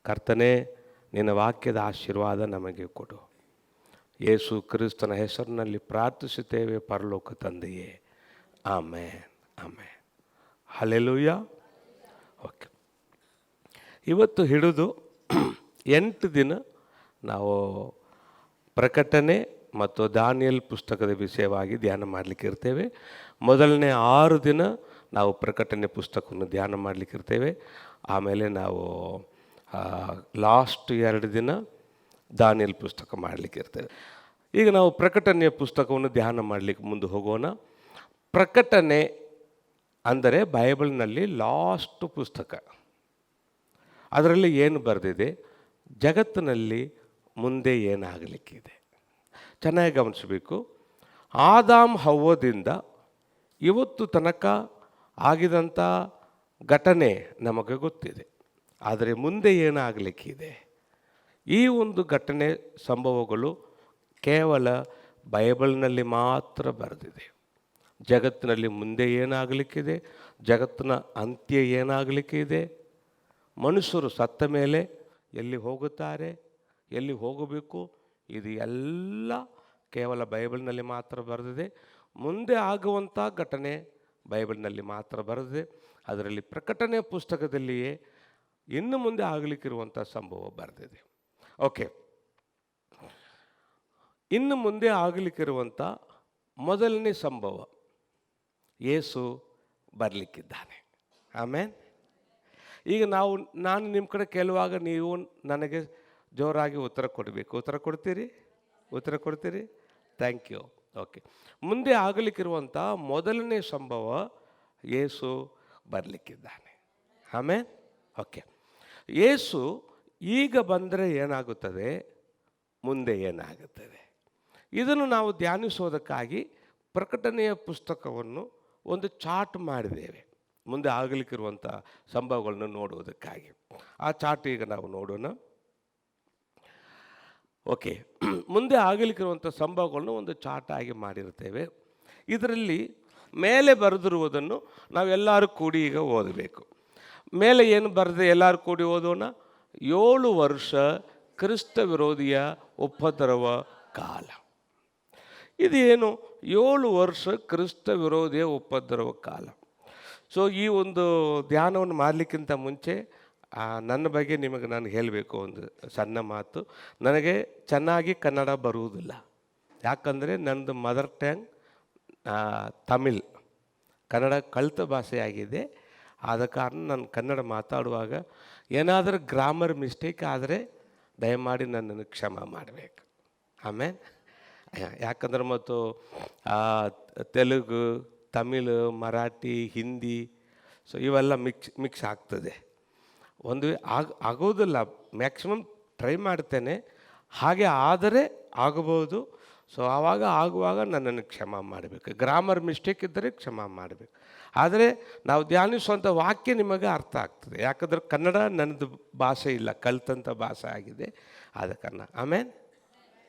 ಕರ್ತನೆ. ನಿನ್ನ ವಾಕ್ಯದ ಆಶೀರ್ವಾದ ನಮಗೆ ಕೊಡು. ಯೇಸು ಕ್ರಿಸ್ತನ ಹೆಸರಿನಲ್ಲಿ ಪ್ರಾರ್ಥಿಸುತ್ತೇವೆ ಪರಲೋಕ ತಂದೆಯೇ, ಆಮೇನ್, ಆಮೇನ್. ಹಲ್ಲೆಲೂಯಾ. ಓಕೆ, ಇವತ್ತು ಹಿಡಿದು 8 ದಿನ ನಾವು ಪ್ರಕಟಣೆ ಮತ್ತು ದಾನಿಯೇಲ್ ಪುಸ್ತಕದ ವಿಷಯವಾಗಿ ಧ್ಯಾನ ಮಾಡಲಿಕ್ಕೆ ಇರ್ತೇವೆ. ಮೊದಲನೇ 6 ದಿನ ನಾವು ಪ್ರಕಟಣೆ ಪುಸ್ತಕವನ್ನು ಧ್ಯಾನ ಮಾಡಲಿಕ್ಕೆ ಇರ್ತೇವೆ. ಆಮೇಲೆ ನಾವು ಲಾಸ್ಟ್ 2 ದಿನ ದಾನಿಯೇಲ್ ಪುಸ್ತಕ ಮಾಡಲಿಕ್ಕೆ ಇರ್ತೇವೆ. ಈಗ ನಾವು ಪ್ರಕಟಣೆಯ ಪುಸ್ತಕವನ್ನು ಧ್ಯಾನ ಮಾಡಲಿಕ್ಕೆ ಮುಂದೆ ಹೋಗೋಣ. ಪ್ರಕಟಣೆ ಅಂದರೆ ಬೈಬಲ್ನಲ್ಲಿ ಲಾಸ್ಟ್ ಪುಸ್ತಕ. ಅದರಲ್ಲಿ ಏನು ಬರೆದಿದೆ, ಜಗತ್ತಿನಲ್ಲಿ ಮುಂದೆ ಏನಾಗಲಿಕ್ಕಿದೆ. ಚೆನ್ನಾಗಿ ಗಮನಿಸಬೇಕು. ಆದಾಮ್ ಹವ್ವದಿಂದ ಇವತ್ತು ತನಕ ಆಗಿದಂಥ ಘಟನೆ ನಮಗೆ ಗೊತ್ತಿದೆ. ಆದರೆ ಮುಂದೆ ಏನಾಗಲಿಕ್ಕಿದೆ, ಈ ಒಂದು ಘಟನೆ ಸಂಭವಗಳು ಕೇವಲ ಬೈಬಲ್ನಲ್ಲಿ ಮಾತ್ರ ಬರೆದಿದೆ. ಜಗತ್ತಿನಲ್ಲಿ ಮುಂದೆ ಏನಾಗಲಿಕ್ಕಿದೆ, ಜಗತ್ತಿನ ಅಂತ್ಯ ಏನಾಗಲಿಕ್ಕಿದೆ, ಮನುಷ್ಯರು ಸತ್ತ ಮೇಲೆ ಎಲ್ಲಿ ಹೋಗುತ್ತಾರೆ, ಎಲ್ಲಿ ಹೋಗಬೇಕು, ಇದು ಎಲ್ಲ ಕೇವಲ ಬೈಬಲ್ನಲ್ಲಿ ಮಾತ್ರ ಬರೆದಿದೆ. ಮುಂದೆ ಆಗುವಂಥ ಘಟನೆ ಬೈಬಲ್ನಲ್ಲಿ ಮಾತ್ರ ಬರೆದಿದೆ. ಅದರಲ್ಲಿ ಪ್ರಕಟಣೆಯ ಪುಸ್ತಕದಲ್ಲಿಯೇ ಇನ್ನು ಮುಂದೆ ಆಗಲಿಕ್ಕಿರುವಂಥ ಸಂಭವ ಬರೆದಿದೆ. ಓಕೆ, ಇನ್ನು ಮುಂದೆ ಆಗಲಿಕ್ಕಿರುವಂಥ ಮೊದಲನೇ ಸಂಭವ, ಯೇಸು ಬರಲಿಕ್ಕಿದ್ದಾನೆ. ಆಮೇಲೆ ಈಗ ನಾನು ನಿಮ್ಮ ಕಡೆ ಕೇಳುವಾಗ ನೀವು ನನಗೆ ಜೋರಾಗಿ ಉತ್ತರ ಕೊಡಬೇಕು. ಉತ್ತರ ಕೊಡ್ತೀರಿ? Thank you. ಓಕೆ, ಮುಂದೆ ಆಗಲಿಕ್ಕಿರುವಂಥ ಮೊದಲನೇ ಸಂಭವ, ಯೇಸು ಬರಲಿಕ್ಕಿದ್ದಾನೆ. ಆಮೇಲೆ ಓಕೆ, ಯೇಸು ಈಗ ಬಂದರೆ ಏನಾಗುತ್ತದೆ, ಮುಂದೆ ಏನಾಗುತ್ತದೆ, ಇದನ್ನು ನಾವು ಧ್ಯಾನಿಸೋದಕ್ಕಾಗಿ ಪ್ರಕಟಣೆಯ ಪುಸ್ತಕವನ್ನು ಒಂದು ಚಾರ್ಟ್ ಮಾಡಿದ್ದೇವೆ, ಮುಂದೆ ಆಗಲಿಕ್ಕಿರುವಂಥ ಸಂಭವಗಳನ್ನು ನೋಡುವುದಕ್ಕಾಗಿ. ಆ ಚಾರ್ಟ್ ಈಗ ನಾವು ನೋಡೋಣ. ಓಕೆ, ಮುಂದೆ ಆಗಲಿಕ್ಕಿರುವಂಥ ಸಂಭವಗಳನ್ನು ಒಂದು ಚಾರ್ಟ್ ಆಗಿ ಮಾಡಿರ್ತೇವೆ. ಇದರಲ್ಲಿ ಮೇಲೆ ಬರೆದಿರುವುದನ್ನು ನಾವೆಲ್ಲರೂ ಕೂಡಿ ಈಗ ಓದಬೇಕು. ಮೇಲೆ ಏನು ಬರೆದೆ ಎಲ್ಲರೂ ಕೂಡಿ ಓದೋಣ. 7 ವರ್ಷ ಕ್ರಿಸ್ತ ವಿರೋಧಿಯ ಉಪದ್ರವ ಕಾಲ. ಇದೇನು 7 ವರ್ಷ ಕ್ರಿಸ್ತ ವಿರೋಧಿಯ ಉಪದ್ರವ ಕಾಲ? ಸೊ ಈ ಒಂದು ಧ್ಯಾನವನ್ನು ಮಾಡಲಿಕ್ಕಿಂತ ಮುಂಚೆ ನನ್ನ ಬಗ್ಗೆ ನಿಮಗೆ ನಾನು ಹೇಳಬೇಕು ಒಂದು ಸಣ್ಣ ಮಾತು. ನನಗೆ ಚೆನ್ನಾಗಿ ಕನ್ನಡ ಬರುವುದಿಲ್ಲ, ಯಾಕಂದರೆ ನನ್ನದು ಮದರ್ ಟಂಗ್ ತಮಿಳ್, ಕನ್ನಡ ಕಲಿತ ಭಾಷೆಯಾಗಿದೆ. ಆದ ಕಾರಣ ನಾನು ಕನ್ನಡ ಮಾತಾಡುವಾಗ ಏನಾದರೂ ಗ್ರಾಮರ್ ಮಿಸ್ಟೇಕ್ ಆದರೆ ದಯಮಾಡಿ ನನ್ನನ್ನು ಕ್ಷಮ ಮಾಡಬೇಕು. ಆಮೇಲೆ ಯಾಕಂದ್ರೆ ಮತ್ತು ತೆಲುಗು, ತಮಿಳು, ಮರಾಠಿ, ಹಿಂದಿ, ಸೊ ಇವೆಲ್ಲ ಮಿಕ್ಸ್ ಆಗ್ತದೆ. ಒಂದು ಆಗೋದಿಲ್ಲ, ಮ್ಯಾಕ್ಸಿಮಮ್ ಟ್ರೈ ಮಾಡ್ತೇನೆ, ಹಾಗೆ ಆದರೆ ಆಗಬಹುದು. ಸೊ ಆಗುವಾಗ ನನ್ನನ್ನು ಕ್ಷಮ ಮಾಡಬೇಕು. ಗ್ರಾಮರ್ ಮಿಸ್ಟೇಕ್ ಇದ್ದರೆ ಕ್ಷಮ ಮಾಡಬೇಕು. ಆದರೆ ನಾವು ಧ್ಯಾನಿಸುವಂಥ ವಾಕ್ಯ ನಿಮಗೆ ಅರ್ಥ ಆಗ್ತದೆ, ಯಾಕಂದ್ರೆ ಕನ್ನಡ ನನ್ನದು ಭಾಷೆ ಇಲ್ಲ, ಕಲಿತಂಥ ಭಾಷೆ ಆಗಿದೆ. ಆದ ಕಾರಣ ಆಮೇಲೆ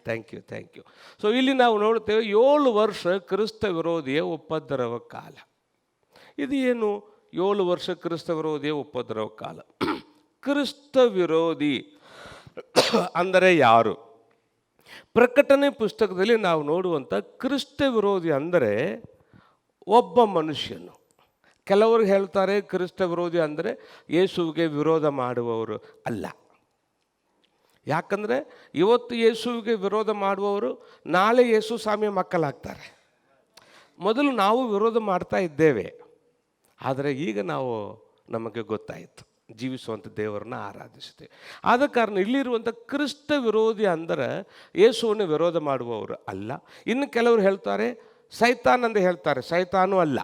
ಥ್ಯಾಂಕ್ ಯು. ಸೊ ಇಲ್ಲಿ ನಾವು ನೋಡ್ತೇವೆ 7 ವರ್ಷ ಕ್ರಿಸ್ತ ವಿರೋಧಿಯ ಉಪದ್ರವ ಕಾಲ. ಇದು ಏನು 7 ವರ್ಷ ಕ್ರಿಸ್ತ ವಿರೋಧಿಯ ಉಪದ್ರವ ಕಾಲ? ಕ್ರಿಸ್ತ ವಿರೋಧಿ ಅಂದರೆ ಯಾರು? ಪ್ರಕಟಣೆ ಪುಸ್ತಕದಲ್ಲಿ ನಾವು ನೋಡುವಂಥ ಕ್ರಿಸ್ತ ವಿರೋಧಿ ಅಂದರೆ ಒಬ್ಬ ಮನುಷ್ಯನು. ಕೆಲವರು ಹೇಳ್ತಾರೆ ಕ್ರಿಸ್ತ ವಿರೋಧಿ ಅಂದರೆ ಯೇಸುವಿಗೆ ವಿರೋಧ ಮಾಡುವವರು ಅಲ್ಲ. ಯಾಕಂದರೆ ಇವತ್ತು ಯೇಸುವಿಗೆ ವಿರೋಧ ಮಾಡುವವರು ನಾಳೆ ಯೇಸು ಸ್ವಾಮಿಯ ಮಕ್ಕಳಾಗ್ತಾರೆ. ಮೊದಲು ನಾವು ವಿರೋಧ ಮಾಡ್ತಾ ಇದ್ದೇವೆ, ಆದರೆ ಈಗ ನಮಗೆ ಗೊತ್ತಾಯಿತು, ಜೀವಿಸುವಂಥ ದೇವರನ್ನ ಆರಾಧಿಸುತ್ತೇವೆ. ಆದ ಕಾರಣ ಇಲ್ಲಿರುವಂಥ ಕ್ರಿಸ್ತ ವಿರೋಧಿ ಅಂದರೆ ಯೇಸುವನ್ನು ವಿರೋಧ ಮಾಡುವವರು ಅಲ್ಲ. ಇನ್ನು ಕೆಲವರು ಹೇಳ್ತಾರೆ ಸೈತಾನ್ ಅಂತ ಹೇಳ್ತಾರೆ, ಸೈತಾನೂ ಅಲ್ಲ.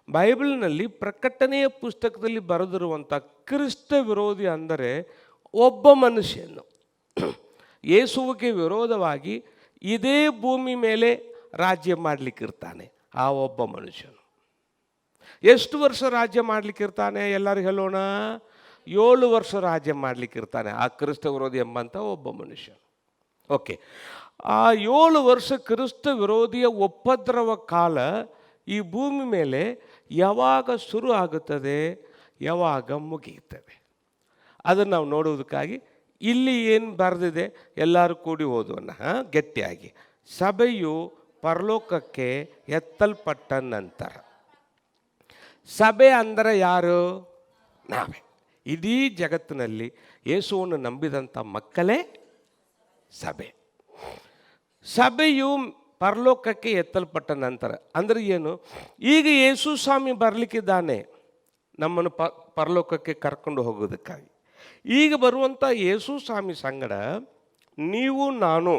ಬೈಬಲ್ನಲ್ಲಿ ಪ್ರಕಟಣೆಯ ಪುಸ್ತಕದಲ್ಲಿ ಬರೆದಿರುವಂಥ ಕ್ರಿಸ್ತ ವಿರೋಧಿ ಅಂದರೆ ಒಬ್ಬ ಮನುಷ್ಯನು ಯೇಸುವಿಗೆ ವಿರೋಧವಾಗಿ ಇದೇ ಭೂಮಿ ಮೇಲೆ ರಾಜ್ಯ ಮಾಡಲಿಕ್ಕಿರ್ತಾನೆ. ಆ ಒಬ್ಬ ಮನುಷ್ಯನು ಎಷ್ಟು ವರ್ಷ ರಾಜ್ಯ ಮಾಡಲಿಕ್ಕಿರ್ತಾನೆ? ಎಲ್ಲರೂ ಹೇಳೋಣ, 7 ವರ್ಷ ರಾಜ್ಯ ಮಾಡಲಿಕ್ಕಿರ್ತಾನೆ ಆ ಕ್ರಿಸ್ತ ವಿರೋಧಿ ಎಂಬಂಥ ಒಬ್ಬ ಮನುಷ್ಯನು. ಓಕೆ, ಆ 7 ವರ್ಷ ಕ್ರಿಸ್ತ ವಿರೋಧಿಯ ಉಪದ್ರವ ಕಾಲ ಈ ಭೂಮಿ ಮೇಲೆ ಯಾವಾಗ ಶುರು ಆಗುತ್ತದೆ, ಯಾವಾಗ ಮುಗಿಯುತ್ತದೆ, ಅದನ್ನು ನಾವು ನೋಡುವುದಕ್ಕಾಗಿ ಇಲ್ಲಿ ಏನು ಬರೆದಿದೆ ಎಲ್ಲರೂ ಕೂಡಿ ಓದೋಣ ಗಟ್ಟಿಯಾಗಿ. ಸಭೆಯು ಪರಲೋಕಕ್ಕೆ ಎತ್ತಲ್ಪಟ್ಟ ನಂತರ. ಸಭೆ ಅಂದರೆ ಯಾರು? ನಾವೇ. ಇಡೀ ಜಗತ್ತಿನಲ್ಲಿ ಯೇಸುವನ್ನು ನಂಬಿದಂಥ ಮಕ್ಕಳೇ ಸಭೆ. ಸಭೆಯು ಪರಲೋಕಕ್ಕೆ ಎತ್ತಲ್ಪಟ್ಟ ನಂತರ ಅಂದರೆ ಏನು? ಈಗ ಯೇಸು ಸ್ವಾಮಿ ಬರಲಿಕ್ಕಿದ್ದಾನೆ ನಮ್ಮನ್ನು ಪರಲೋಕಕ್ಕೆ ಕರ್ಕೊಂಡು ಹೋಗೋದಕ್ಕಾಗಿ. ಈಗ ಬರುವಂಥ ಯೇಸು ಸ್ವಾಮಿ ಸಂಗಡ ನೀವು ನಾನು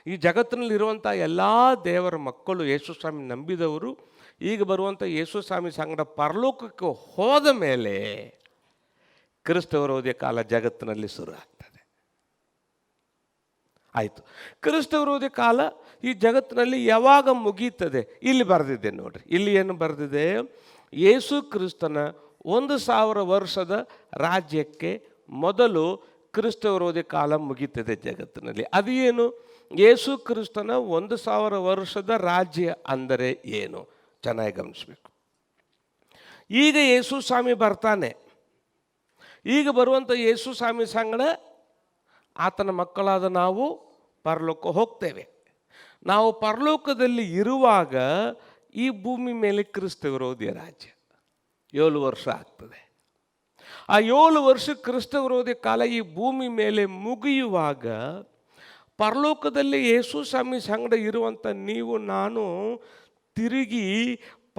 ಈ ಜಗತ್ತಿನಲ್ಲಿರುವಂಥ ಎಲ್ಲ ದೇವರ ಮಕ್ಕಳು, ಯೇಸು ಸ್ವಾಮಿ ನಂಬಿದವರು ಈಗ ಬರುವಂಥ ಯೇಸು ಸ್ವಾಮಿ ಸಂಗಡ ಪರಲೋಕಕ್ಕೆ ಹೋದ ಮೇಲೆ ಕ್ರಿಸ್ತ ವಿರೋಧಿಯ ಕಾಲ ಜಗತ್ತಿನಲ್ಲಿ ಶುರು ಆಗ್ತದೆ. ಆಯಿತು, ಕ್ರಿಸ್ತ ವಿರೋಧಿ ಕಾಲ ಈ ಜಗತ್ತಿನಲ್ಲಿ ಯಾವಾಗ ಮುಗೀತದೆ? ಇಲ್ಲಿ ಬರೆದಿದೆ ನೋಡ್ರಿ. ಇಲ್ಲಿ ಏನು ಬರೆದಿದೆ? ಯೇಸು ಕ್ರಿಸ್ತನ 1000 ವರ್ಷದ ರಾಜ್ಯಕ್ಕೆ ಮೊದಲು ಕ್ರಿಸ್ತ ವಿರೋಧಿ ಕಾಲ ಮುಗೀತದೆ ಜಗತ್ತಿನಲ್ಲಿ. ಅದು ಏನು? ಯೇಸು ಕ್ರಿಸ್ತನ 1000 ವರ್ಷದ ರಾಜ್ಯ ಅಂದರೆ ಏನು? ಚೆನ್ನಾಗಿ ಗಮನಿಸಬೇಕು. ಈಗ ಯೇಸು ಸ್ವಾಮಿ ಬರ್ತಾನೆ. ಈಗ ಬರುವಂಥ ಯೇಸು ಸ್ವಾಮಿ ಸಂಗಡ ಆತನ ಮಕ್ಕಳಾದ ನಾವು ಪರಲೋಕ ಹೋಗ್ತೇವೆ. ನಾವು ಪರಲೋಕದಲ್ಲಿ ಇರುವಾಗ ಈ ಭೂಮಿ ಮೇಲೆ ಕ್ರಿಸ್ತ ವಿರೋಧಿಯ ರಾಜ್ಯ 7 ವರ್ಷ ಆಗ್ತದೆ. ಆ 7 ವರ್ಷ ಕ್ರಿಸ್ತ ವಿರೋಧಿ ಕಾಲ ಈ ಭೂಮಿ ಮೇಲೆ ಮುಗಿಯುವಾಗ ಪರಲೋಕದಲ್ಲಿ ಯೇಸು ಸ್ವಾಮಿ ಸಂಗಡ ಇರುವಂಥ ನೀವು ನಾನು ತಿರುಗಿ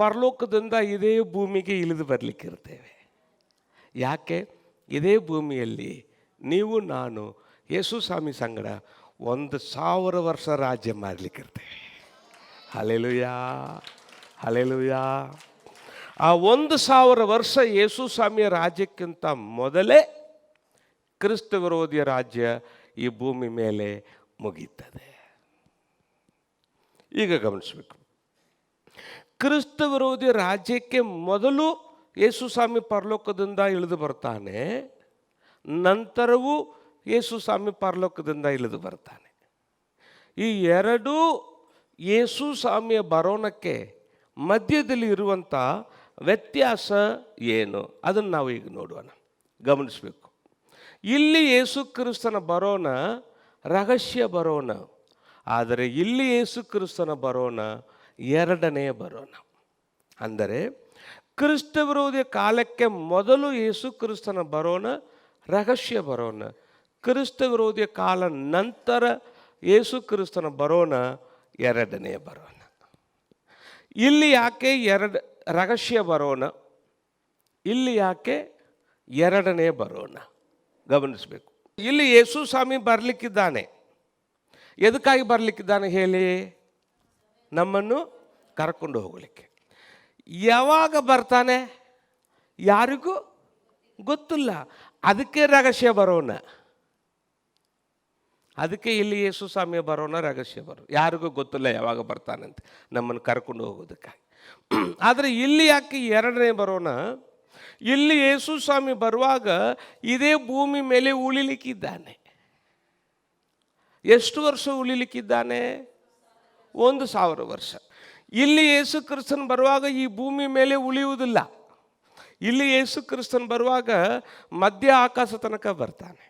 ಪರಲೋಕದಿಂದ ಇದೇ ಭೂಮಿಗೆ ಇಳಿದು ಬರಲಿಕ್ಕಿರ್ತೇವೆ. ಯಾಕೆ? ಇದೇ ಭೂಮಿಯಲ್ಲಿ ನೀವು ನಾನು ಯೇಸು ಸ್ವಾಮಿ ಸಂಗಡ 1,000 ವರ್ಷ ರಾಜ್ಯ ಮಾಡಲಿಕ್ಕಿರ್ತೇವೆ. Hallelujah, hallelujah. ಆ 1,000 ವರ್ಷ ಯೇಸು ಸ್ವಾಮಿಯ ರಾಜ್ಯಕ್ಕಿಂತ ಮೊದಲೇ ಕ್ರಿಸ್ತ ವಿರೋಧಿಯ ರಾಜ್ಯ ಈ ಭೂಮಿ ಮೇಲೆ ಮುಗೀತದೆ. ಈಗ ಗಮನಿಸಬೇಕು, ಕ್ರಿಸ್ತ ವಿರೋಧಿ ರಾಜ್ಯಕ್ಕೆ ಮೊದಲು ಯೇಸು ಸ್ವಾಮಿ ಪರಲೋಕದಿಂದ ಇಳಿದು ಬರ್ತಾನೆ, ನಂತರವೂ ಯೇಸು ಸ್ವಾಮಿ ಪರಲೋಕದಿಂದ ಇಳಿದು ಬರ್ತಾನೆ. ಈ ಎರಡೂ ಯೇಸು ಸ್ವಾಮಿಯ ಬರೋಣಕ್ಕೆ ಮಧ್ಯದಲ್ಲಿ ಇರುವಂಥ ವ್ಯತ್ಯಾಸ ಏನು ಅದನ್ನು ನಾವು ಈಗ ನೋಡೋಣ, ಗಮನಿಸಬೇಕು. ಇಲ್ಲಿ ಯೇಸು ಕ್ರಿಸ್ತನ ಬರೋಣ ರಹಸ್ಯ ಬರೋಣ, ಆದರೆ ಇಲ್ಲಿ ಯೇಸು ಕ್ರಿಸ್ತನ ಬರೋಣ ಎರಡನೇ ಬರೋಣ. ಅಂದರೆ ಕ್ರಿಸ್ತ ವಿರೋಧಿ ಕಾಲಕ್ಕೆ ಮೊದಲು ಯೇಸು ಕ್ರಿಸ್ತನ ಬರೋಣ ರಹಸ್ಯ ಬರೋಣ, ಕ್ರಿಸ್ತ ವಿರೋಧಿ ಕಾಲ ನಂತರ ಯೇಸು ಕ್ರಿಸ್ತನ ಬರೋಣ ಎರಡನೇ ಬರೋಣ. ಇಲ್ಲಿ ಯಾಕೆ ರಹಸ್ಯ ಬರೋಣ, ಇಲ್ಲಿ ಯಾಕೆ ಎರಡನೇ ಬರೋಣ ಗಮನಿಸಬೇಕು. ಇಲ್ಲಿ ಯೇಸು ಸ್ವಾಮಿ ಬರಲಿಕ್ಕಿದ್ದಾನೆ. ಎದಕ್ಕಾಗಿ ಬರಲಿಕ್ಕಿದ್ದಾನೆ ಹೇಳಿ? ನಮ್ಮನ್ನು ಕರ್ಕೊಂಡು ಹೋಗಲಿಕ್ಕೆ. ಯಾವಾಗ ಬರ್ತಾನೆ ಯಾರಿಗೂ ಗೊತ್ತಿಲ್ಲ, ಅದಕ್ಕೆ ರಹಸ್ಯ ಬರೋಣ. ಅದಕ್ಕೆ ಇಲ್ಲಿ ಯೇಸು ಸ್ವಾಮಿಯ ಬರೋಣ ರಹಸ್ಯ ಬರೋಣ, ಯಾರಿಗೂ ಗೊತ್ತಿಲ್ಲ ಯಾವಾಗ ಬರ್ತಾನಂತೆ ನಮ್ಮನ್ನು ಕರ್ಕೊಂಡು ಹೋಗೋದಕ್ಕಾಗಿ. ಆದರೆ ಇಲ್ಲಿ ಯಾಕೆ ಎರಡನೇ ಬರೋಣ? ಇಲ್ಲಿ ಯೇಸು ಸ್ವಾಮಿ ಬರುವಾಗ ಇದೇ ಭೂಮಿ ಮೇಲೆ ಉಳಿಲಿಕ್ಕಿದ್ದಾನೆ. ಎಷ್ಟು ವರ್ಷ ಉಳಿಲಿಕ್ಕಿದ್ದಾನೆ? 1,000 ವರ್ಷ. ಇಲ್ಲಿ ಯೇಸು ಕ್ರಿಸ್ತನ್ ಬರುವಾಗ ಈ ಭೂಮಿ ಮೇಲೆ ಉಳಿಯುವುದಿಲ್ಲ. ಇಲ್ಲಿ ಯೇಸು ಕ್ರಿಸ್ತನ್ ಬರುವಾಗ ಮಧ್ಯ ಆಕಾಶ ತನಕ ಬರ್ತಾನೆ.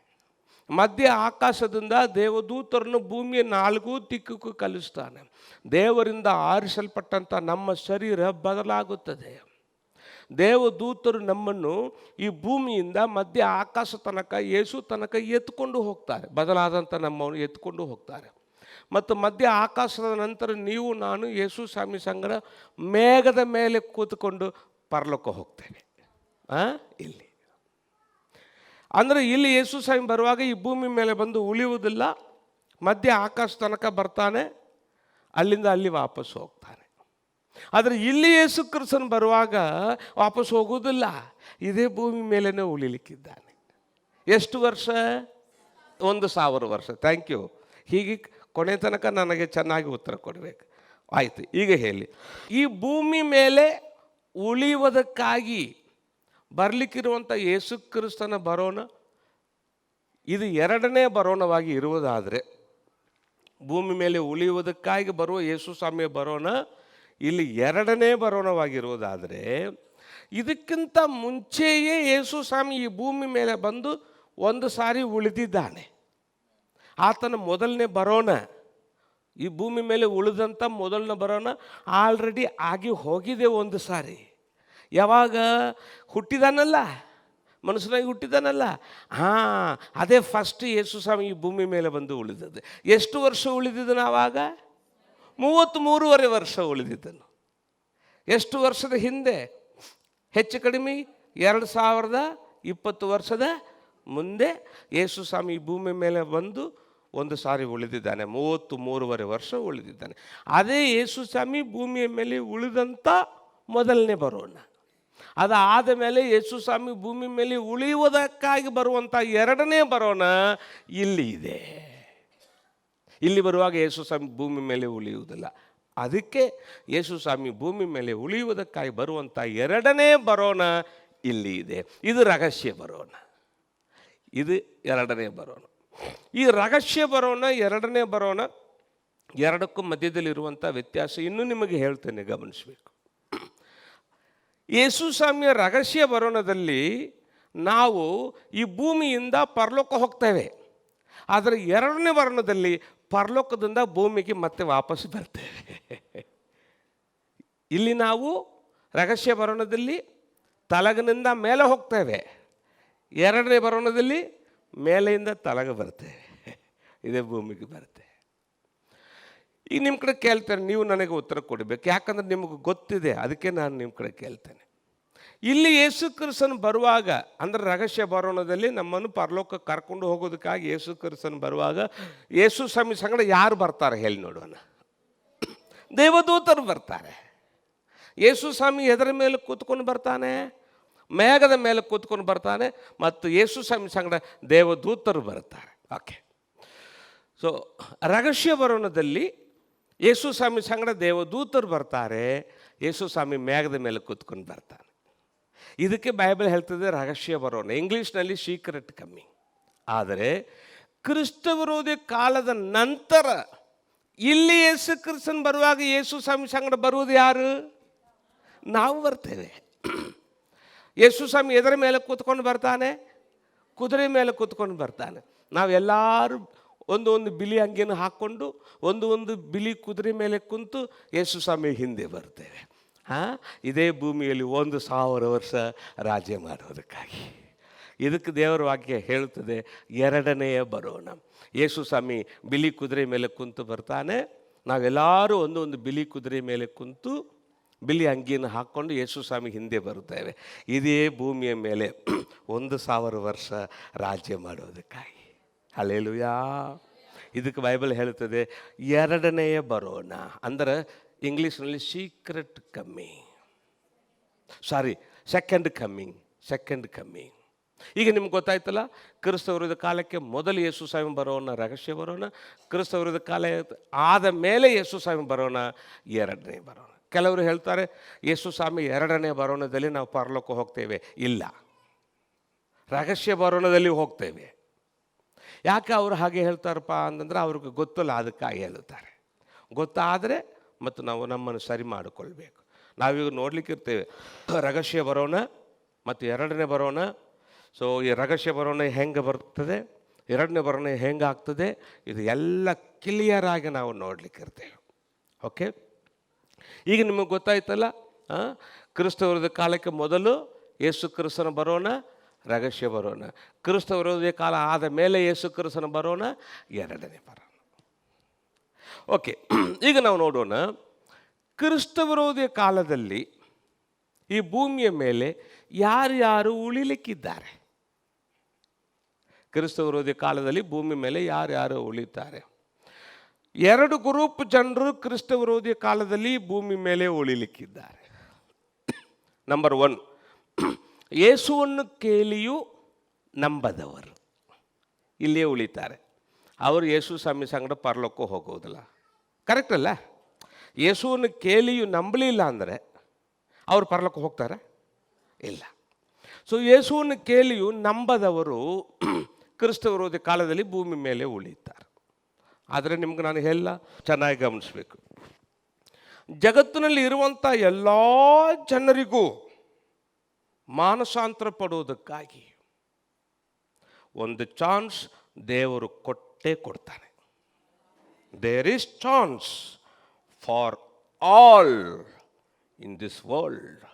ಮಧ್ಯ ಆಕಾಶದಿಂದ ದೇವದೂತರನ್ನು ಭೂಮಿಯ 4 ದಿಕ್ಕಕ್ಕೂ ಕಲಿಸ್ತಾನೆ. ದೇವರಿಂದ ಆರಿಸಲ್ಪಟ್ಟಂಥ ನಮ್ಮ ಶರೀರ ಬದಲಾಗುತ್ತದೆ. ದೇವದೂತರು ನಮ್ಮನ್ನು ಈ ಭೂಮಿಯಿಂದ ಮಧ್ಯ ಆಕಾಶ ತನಕ ಯೇಸು ತನಕ ಎತ್ಕೊಂಡು ಹೋಗ್ತಾರೆ. ಬದಲಾದಂಥ ನಮ್ಮನ್ನು ಎತ್ಕೊಂಡು ಹೋಗ್ತಾರೆ. ಮತ್ತು ಮಧ್ಯ ಆಕಾಶದ ನಂತರ ನೀವು ನಾನು ಯೇಸು ಸ್ವಾಮಿ ಸಂಗಡ ಮೇಘದ ಮೇಲೆ ಕೂತ್ಕೊಂಡು ಪರಲೋಕ ಹೋಗ್ತೇವೆ. ಇಲ್ಲಿ ಅಂದರೆ ಇಲ್ಲಿ ಯೇಸು ಸ್ವಾಮಿ ಬರುವಾಗ ಈ ಭೂಮಿ ಮೇಲೆ ಬಂದು ಉಳಿಯುವುದಿಲ್ಲ, ಮಧ್ಯ ಆಕಾಶ ತನಕ ಬರ್ತಾನೆ, ಅಲ್ಲಿಂದ ಅಲ್ಲಿ ವಾಪಸ್ ಹೋಗ್ತಾನೆ. ಆದರೆ ಇಲ್ಲಿ ಯೇಸು ಕ್ರಿಸ್ತನ್ ಬರುವಾಗ ವಾಪಸ್ ಹೋಗುವುದಿಲ್ಲ, ಇದೇ ಭೂಮಿ ಮೇಲೇ ಉಳಿಲಿಕ್ಕಿದ್ದಾನೆ. ಎಷ್ಟು ವರ್ಷ? 1,000 ವರ್ಷ. Thank you. ಹೀಗೆ ಕೊನೆ ತನಕ ನನಗೆ ಚೆನ್ನಾಗಿ ಉತ್ತರ ಕೊಡಬೇಕು. ಆಯಿತು, ಈಗ ಹೇಳಿ, ಈ ಭೂಮಿ ಮೇಲೆ ಉಳಿಯುವುದಕ್ಕಾಗಿ ಬರಲಿಕ್ಕಿರುವಂಥ ಯೇಸು ಕ್ರಿಸ್ತನ ಬರೋಣ ಇದು ಎರಡನೇ ಬರೋಣವಾಗಿ ಇರುವುದಾದರೆ, ಭೂಮಿ ಮೇಲೆ ಉಳಿಯುವುದಕ್ಕಾಗಿ ಬರುವ ಯೇಸು ಸ್ವಾಮಿಯ ಬರೋಣ ಇಲ್ಲಿ ಎರಡನೇ ಬರೋಣವಾಗಿರುವುದಾದರೆ, ಇದಕ್ಕಿಂತ ಮುಂಚೆಯೇ ಯೇಸು ಸ್ವಾಮಿ ಈ ಭೂಮಿ ಮೇಲೆ ಬಂದು 1 ಸಾರಿ ಉಳಿದಿದ್ದಾನೆ. ಆತನ ಮೊದಲನೇ ಬರೋಣ, ಈ ಭೂಮಿ ಮೇಲೆ ಉಳಿದಂಥ ಮೊದಲನೇ ಬರೋಣ ಆಲ್ರೆಡಿ ಆಗಿ ಹೋಗಿದೆ 1 ಸಾರಿ. ಯಾವಾಗ ಹುಟ್ಟಿದಾನಲ್ಲ, ಮನುಷ್ಯನಾಗಿ ಹುಟ್ಟಿದಾನಲ್ಲ, ಅದೇ ಫಸ್ಟ್ ಯೇಸು ಸ್ವಾಮಿ ಈ ಭೂಮಿ ಮೇಲೆ ಬಂದು ಉಳಿದದ್ದು. ಎಷ್ಟು ವರ್ಷ ಉಳಿದಿದ್ದನು ಆವಾಗ? 33.5 ವರ್ಷ ಉಳಿದಿದ್ದನು. ಎಷ್ಟು ವರ್ಷದ ಹಿಂದೆ? ಹೆಚ್ಚು ಕಡಿಮೆ 2020 ವರ್ಷದ ಮುಂದೆ ಯೇಸು ಸ್ವಾಮಿ ಈ ಭೂಮಿ ಮೇಲೆ ಬಂದು 1 ಸಾರಿ ಉಳಿದಿದ್ದಾನೆ. 33.5 ವರ್ಷ ಉಳಿದಿದ್ದಾನೆ. ಅದೇ ಯೇಸು ಸ್ವಾಮಿ ಭೂಮಿಯ ಮೇಲೆ ಉಳಿದಂಥ ಮೊದಲನೇ ಬರೋಣ. ಅದಾದ ಮೇಲೆ ಯೇಸು ಸ್ವಾಮಿ ಭೂಮಿ ಮೇಲೆ ಉಳಿಯುವುದಕ್ಕಾಗಿ ಬರುವಂಥ ಎರಡನೇ ಬರೋಣ ಇಲ್ಲಿ ಇದೆ. ಇಲ್ಲಿ ಬರುವಾಗ ಯೇಸು ಸ್ವಾಮಿ ಭೂಮಿ ಮೇಲೆ ಉಳಿಯುವುದಿಲ್ಲ, ಅದಕ್ಕೆ ಯೇಸು ಸ್ವಾಮಿ ಭೂಮಿ ಮೇಲೆ ಉಳಿಯುವುದಕ್ಕಾಗಿ ಬರುವಂಥ ಎರಡನೇ ಬರೋಣ ಇಲ್ಲಿ ಇದೆ. ಇದು ರಹಸ್ಯ ಬರೋಣ, ಇದು ಎರಡನೇ ಬರೋಣ. ಈ ರಹಸ್ಯ ಬರೋಣ ಎರಡನೇ ಬರೋಣ ಎರಡಕ್ಕೂ ಮಧ್ಯದಲ್ಲಿರುವಂಥ ವ್ಯತ್ಯಾಸ ಇನ್ನೂ ನಿಮಗೆ ಹೇಳ್ತೇನೆ, ಗಮನಿಸಬೇಕು. ಯೇಸು ಸ್ವಾಮಿಯ ರಹಸ್ಯ ಬರೋಣದಲ್ಲಿ ನಾವು ಈ ಭೂಮಿಯಿಂದ ಪರಲೋಕ ಹೋಗ್ತೇವೆ. ಆದರೆ ಎರಡನೇ ವರ್ಣದಲ್ಲಿ ಪರಲೋಕದಿಂದ ಭೂಮಿಗೆ ಮತ್ತೆ ವಾಪಸ್ ಬರ್ತೇವೆ. ಇಲ್ಲಿ ನಾವು ರಹಸ್ಯ ಬರೋಣದಲ್ಲಿ ತಲಗನಿಂದ ಮೇಲೆ ಹೋಗ್ತೇವೆ, ಎರಡನೇ ಬರೋಣದಲ್ಲಿ ಮೇಲೆಯಿಂದ ತಲಗ ಬರ್ತೇವೆ, ಇದೇ ಭೂಮಿಗೆ ಬರ್ತೇವೆ. ಈಗ ನಿಮ್ಮ ಕಡೆ ಕೇಳ್ತೇನೆ, ನೀವು ನನಗೆ ಉತ್ತರ ಕೊಡಬೇಕು, ಯಾಕಂದ್ರೆ ನಿಮಗೆ ಗೊತ್ತಿದೆ, ಅದಕ್ಕೆ ನಾನು ನಿಮ್ಮ ಕಡೆ ಕೇಳ್ತೇನೆ. ಇಲ್ಲಿ ಯೇಸು ಕ್ರಿಸ್ತನು ಬರುವಾಗ, ಅಂದರೆ ರಹಸ್ಯ ಬರೋಣದಲ್ಲಿ ನಮ್ಮನ್ನು ಪರಲೋಕಕ್ಕೆ ಕರ್ಕೊಂಡು ಹೋಗೋದಕ್ಕಾಗಿ ಯೇಸು ಕ್ರಿಸ್ತನು ಬರುವಾಗ ಯೇಸು ಸ್ವಾಮಿ ಸಂಗಡ ಯಾರು ಬರ್ತಾರೆ ಹೇಳಿ ನೋಡೋಣ? ದೇವದೂತರು ಬರ್ತಾರೆ. ಯೇಸು ಸ್ವಾಮಿ ಎದರ ಮೇಲೆ ಕೂತ್ಕೊಂಡು ಬರ್ತಾನೆ? ಮೇಘದ ಮೇಲೆ ಕೂತ್ಕೊಂಡು ಬರ್ತಾನೆ. ಮತ್ತು ಯೇಸು ಸ್ವಾಮಿ ಸಂಗಡ ದೇವದೂತರು ಬರ್ತಾರೆ. ಓಕೆ, ಸೊ ರಹಸ್ಯ ಬರೋಣದಲ್ಲಿ ಯೇಸು ಸ್ವಾಮಿ ಸಂಗಡ ದೇವದೂತರು ಬರ್ತಾರೆ, ಯೇಸು ಸ್ವಾಮಿ ಮೇಘದ ಮೇಲೆ ಕೂತ್ಕೊಂಡು ಬರ್ತಾನೆ. ಇದಕ್ಕೆ ಬೈಬಲ್ ಹೇಳ್ತದೆ ರಹಸ್ಯ ಬರೋಣ, ಇಂಗ್ಲೀಷ್ನಲ್ಲಿ ಸೀಕ್ರೆಟ್ ಕಮ್ಮಿಂಗ್. ಆದರೆ ಕ್ರಿಸ್ತ ವಿರೋಧಿ ಕಾಲದ ನಂತರ ಇಲ್ಲಿ ಯೇಸು ಕ್ರಿಸ್ತನ್ ಬರುವಾಗ ಯೇಸು ಸ್ವಾಮಿ ಸಂಗಡ ಬರುವುದು ಯಾರು? ನಾವು ಬರ್ತೇವೆ. ಯೇಸು ಸ್ವಾಮಿ ಎದರ ಮೇಲೆ ಕೂತ್ಕೊಂಡು ಬರ್ತಾನೆ? ಕುದುರೆ ಮೇಲೆ ಕೂತ್ಕೊಂಡು ಬರ್ತಾನೆ. ನಾವೆಲ್ಲರೂ ಒಂದು ಬಿಳಿ ಅಂಗಿಯನ್ನು ಹಾಕ್ಕೊಂಡು ಒಂದು ಬಿಳಿ ಕುದುರೆ ಮೇಲೆ ಕುಂತು ಯೇಸು ಸ್ವಾಮಿ ಹಿಂದೆ ಬರ್ತೇವೆ. ಇದೇ ಭೂಮಿಯಲ್ಲಿ 1000 ವರ್ಷ ರಾಜ್ಯ ಮಾಡೋದಕ್ಕಾಗಿ. ಇದಕ್ಕೆ ದೇವರ ವಾಕ್ಯ ಹೇಳುತ್ತದೆ ಎರಡನೆಯ ಬರೋಣ. ಯೇಸು ಸ್ವಾಮಿ ಬಿಳಿ ಕುದುರೆ ಮೇಲೆ ಕುಂತು ಬರ್ತಾನೆ, ನಾವೆಲ್ಲರೂ ಒಂದು ಬಿಳಿ ಕುದುರೆ ಮೇಲೆ ಕುಂತು ಬಿಳಿ ಅಂಗಿಯನ್ನು ಹಾಕ್ಕೊಂಡು ಯೇಸು ಸ್ವಾಮಿ ಹಿಂದೆ ಬರುತ್ತೇವೆ. ಇದೇ ಭೂಮಿಯ ಮೇಲೆ 1000 ವರ್ಷ ರಾಜ್ಯ ಮಾಡೋದಕ್ಕಾಗಿ. ಹಲ್ಲೆಲೂಯಾ. ಇದಕ್ಕೆ ಬೈಬಲ್ ಹೇಳುತ್ತದೆ ಎರಡನೆಯ ಬರೋಣ, ಅಂದರೆ ಇಂಗ್ಲೀಷ್ನಲ್ಲಿ ಸೀಕ್ರೆಟ್ ಕಮ್ಮಿಂಗ್, ಸೆಕೆಂಡ್ ಕಮ್ಮಿಂಗ್. ಈಗ ನಿಮ್ಗೆ ಗೊತ್ತಾಯ್ತಲ್ಲ, ಕ್ರಿಸ್ತ ವಿರೋಧ ಕಾಲಕ್ಕೆ ಮೊದಲು ಯೇಸು ಸ್ವಾಮಿ ಬರೋಣ ರಹಸ್ಯ ಬರೋಣ, ಕ್ರಿಸ್ತ ವಿರೋಧ ಕಾಲ ಆದ ಮೇಲೆ ಯೇಸು ಸ್ವಾಮಿ ಬರೋಣ ಎರಡನೇ ಬರೋಣ. ಕೆಲವರು ಹೇಳ್ತಾರೆ ಯೇಸು ಸ್ವಾಮಿ ಎರಡನೇ ಬರೋಣದಲ್ಲಿ ನಾವು ಪರಲೋಕ ಹೋಗ್ತೇವೆ. ಇಲ್ಲ, ರಹಸ್ಯ ಬರೋಣದಲ್ಲಿ ಹೋಗ್ತೇವೆ. ಯಾಕೆ ಅವರು ಹಾಗೆ ಹೇಳ್ತಾರಪ್ಪ ಅಂತಂದ್ರೆ ಅವ್ರಿಗೆ ಗೊತ್ತಲ್ಲ, ಅದಕ್ಕಾಗಿ ಹೇಳುತ್ತಾರೆ. ಗೊತ್ತಾದರೆ ಮತ್ತು ನಾವು ನಮ್ಮನ್ನು ಸರಿ ಮಾಡಿಕೊಳ್ಬೇಕು. ನಾವೀಗ ನೋಡ್ಲಿಕ್ಕಿರ್ತೇವೆ ರಹಸ್ಯ ಬರೋಣ ಮತ್ತು ಎರಡನೇ ಬರೋಣ. ಸೊ ಈ ರಹಸ್ಯ ಬರೋಣ ಹೆಂಗೆ ಬರ್ತದೆ, ಎರಡನೇ ಬರೋಣ ಹೆಂಗೆ ಆಗ್ತದೆ, ಇದು ಎಲ್ಲ ಕ್ಲಿಯರ್ ಆಗಿ ನಾವು ನೋಡ್ಲಿಕ್ಕಿರ್ತೇವೆ. ಓಕೆ, ಈಗ ನಿಮಗೆ ಗೊತ್ತಾಯ್ತಲ್ಲ, ಕ್ರಿಸ್ತ ವಿರೋಧಿ ಕಾಲಕ್ಕೆ ಮೊದಲು ಯೇಸು ಕ್ರಿಸ್ತನ ಬರೋಣ ರಹಸ್ಯ ಬರೋಣ, ಕ್ರಿಸ್ತ ವಿರೋಧಿ ಕಾಲ ಆದ ಮೇಲೆ ಯೇಸು ಕ್ರಿಸ್ತನ ಬರೋಣ ಎರಡನೇ ಬರೋಣ. ಓಕೆ, ಈಗ ನಾವು ನೋಡೋಣ ಕ್ರಿಸ್ತ ವಿರೋಧಿ ಕಾಲದಲ್ಲಿ ಈ ಭೂಮಿಯ ಮೇಲೆ ಯಾರ್ಯಾರು ಉಳಿಲಿಕ್ಕಿದ್ದಾರೆ. ಕ್ರಿಸ್ತ ವಿರೋಧಿ ಕಾಲದಲ್ಲಿ ಭೂಮಿ ಮೇಲೆ ಯಾರ್ಯಾರು ಉಳಿತಾರೆ? 2 ಗ್ರೂಪ್ ಜನರು ಕ್ರಿಸ್ತ ವಿರೋಧಿ ಕಾಲದಲ್ಲಿ ಭೂಮಿ ಮೇಲೆ ಉಳಿಲಿಕ್ಕಿದ್ದಾರೆ. ನಂಬರ್ 1, ಯೇಸುವನ್ನು ಕೇಳಿಯೂ ನಂಬದವರು ಇಲ್ಲೇ ಉಳಿತಾರೆ. ಅವರು ಯೇಸು ಸ್ವಾಮಿ ಸಂಗಡ ಪರಲೋಕ ಹೋಗೋದಿಲ್ಲ. ಕರೆಕ್ಟ್ ಅಲ್ಲ? ಯೇಸುವನ್ನು ಕೇಳಿಯೂ ನಂಬಲಿಲ್ಲ ಅಂದರೆ ಅವರು ಪರಲೋಕ ಹೋಗ್ತಾರೆ? ಇಲ್ಲ. ಸೊ ಯೇಸುವನ್ನು ಕೇಳಿಯೂ ನಂಬದವರು ಕ್ರಿಸ್ತ ವಿರೋಧಿ ಕಾಲದಲ್ಲಿ ಭೂಮಿ ಮೇಲೆ ಉಳಿತಾರೆ. ಆದರೆ ನಿಮ್ಗೆ ನಾನು ಹೇಳ, ಚೆನ್ನಾಗಿ ಗಮನಿಸಬೇಕು, ಜಗತ್ತಿನಲ್ಲಿ ಇರುವಂಥ ಎಲ್ಲ ಜನರಿಗೂ ಮಾನಸಾಂತರ ಪಡುವುದಕ್ಕಾಗಿ ಒಂದು ಚಾನ್ಸ್ ದೇವರು ಕೊಟ್ಟೇ ಕೊಡ್ತಾನೆ. There is chance for all in this world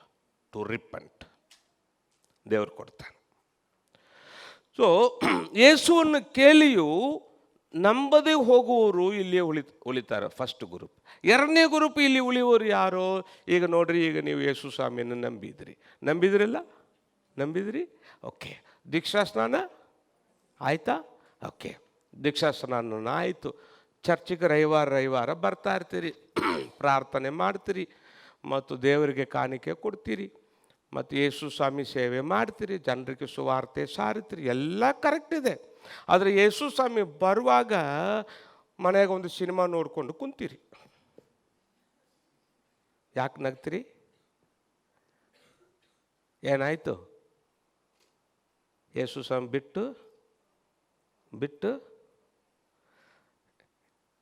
to repent. ದೇವರು ಕೊಡ್ತಾನೆ. ಸೊ ಯೇಸುವನ್ನು ಕೇಳಿಯೂ ನಂಬದೇ ಹೋಗುವವರು ಇಲ್ಲಿ ಉಳಿತಾರೆ, ಫಸ್ಟ್ ಗ್ರೂಪ್. ಎರಡನೇ ಗ್ರೂಪ್ ಇಲ್ಲಿ ಉಳಿಯುವವರು ಯಾರು? ಈಗ ನೋಡ್ರಿ, ಈಗ ನೀವು ಯೇಸು ಸ್ವಾಮಿಯನ್ನು ನಂಬಿದ್ರಿ. ಓಕೆ, ದೀಕ್ಷಾ ಸ್ನಾನ ಆಯಿತಾ? ಓಕೆ, ದೀಕ್ಷಾ ಸ್ನಾನ ಆಯಿತು. ಚರ್ಚಿಗೆ ರವಿವಾರ ಬರ್ತಾ ಇರ್ತೀರಿ, ಪ್ರಾರ್ಥನೆ ಮಾಡ್ತೀರಿ ಮತ್ತು ದೇವರಿಗೆ ಕಾಣಿಕೆ ಕೊಡ್ತೀರಿ ಮತ್ತು ಯೇಸು ಸ್ವಾಮಿ ಸೇವೆ ಮಾಡ್ತೀರಿ, ಜನರಿಗೆ ಸುವಾರ್ತೆ ಸಾರುತ್ತೀರಿ, ಎಲ್ಲ ಕರೆಕ್ಟ್ ಇದೆ. ಆದರೆ ಯೇಸು ಸ್ವಾಮಿ ಬರುವಾಗ ಮನೆಯಾಗ ಒಂದು ಸಿನಿಮಾ ನೋಡಿಕೊಂಡು ಕುಂತೀರಿ. ಯಾಕೆ ನಗ್ತೀರಿ? ಏನಾಯಿತು? ಯೇಸು ಸ್ವಾಮಿ ಬಿಟ್ಟು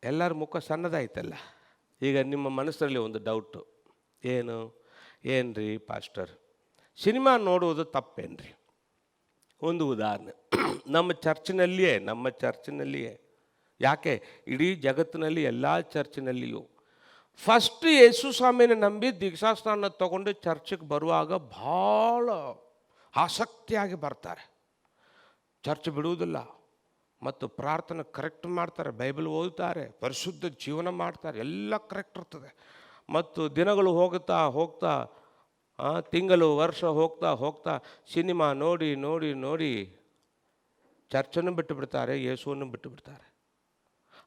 ಎಲ್ಲರ ಮುಖ ಸಣ್ಣದಾಯ್ತಲ್ಲ. ಈಗ ನಿಮ್ಮ ಮನಸ್ಸಲ್ಲಿ ಒಂದು ಡೌಟು, ಏನ್ರಿ ಪಾಸ್ಟರ್, ಸಿನಿಮಾ ನೋಡುವುದು ತಪ್ಪೇನ್ರಿ? ಒಂದು ಉದಾಹರಣೆ, ನಮ್ಮ ಚರ್ಚಿನಲ್ಲಿಯೇ ಯಾಕೆ ಇಡೀ ಜಗತ್ತಿನಲ್ಲಿ ಎಲ್ಲ ಚರ್ಚಿನಲ್ಲಿಯೂ ಫಸ್ಟ್ ಯೇಸು ಸ್ವಾಮಿನ ನಂಬಿ ದೀಕ್ಷಾಸ್ನಾನ ತಗೊಂಡು ಚರ್ಚಿಗೆ ಬರುವಾಗ ಭಾಳ ಆಸಕ್ತಿಯಾಗಿ ಬರ್ತಾರೆ. ಚರ್ಚ್ ಬಿಡುವುದಿಲ್ಲ ಮತ್ತು ಪ್ರಾರ್ಥನೆ ಕರೆಕ್ಟ್ ಮಾಡ್ತಾರೆ, ಬೈಬಲ್ ಓದ್ತಾರೆ, ಪರಿಶುದ್ಧ ಜೀವನ ಮಾಡ್ತಾರೆ, ಎಲ್ಲ ಕರೆಕ್ಟ್ ಇರ್ತದೆ. ಮತ್ತು ದಿನಗಳು ಹೋಗ್ತಾ ಹೋಗ್ತಾ ತಿಂಗಳು ವರ್ಷ ಹೋಗ್ತಾ ಹೋಗ್ತಾ ಸಿನಿಮಾ ನೋಡಿ ನೋಡಿ ನೋಡಿ ಚರ್ಚನ್ನು ಬಿಟ್ಟು ಬಿಡ್ತಾರೆ, ಯೇಸುವನ್ನು ಬಿಟ್ಟು ಬಿಡ್ತಾರೆ.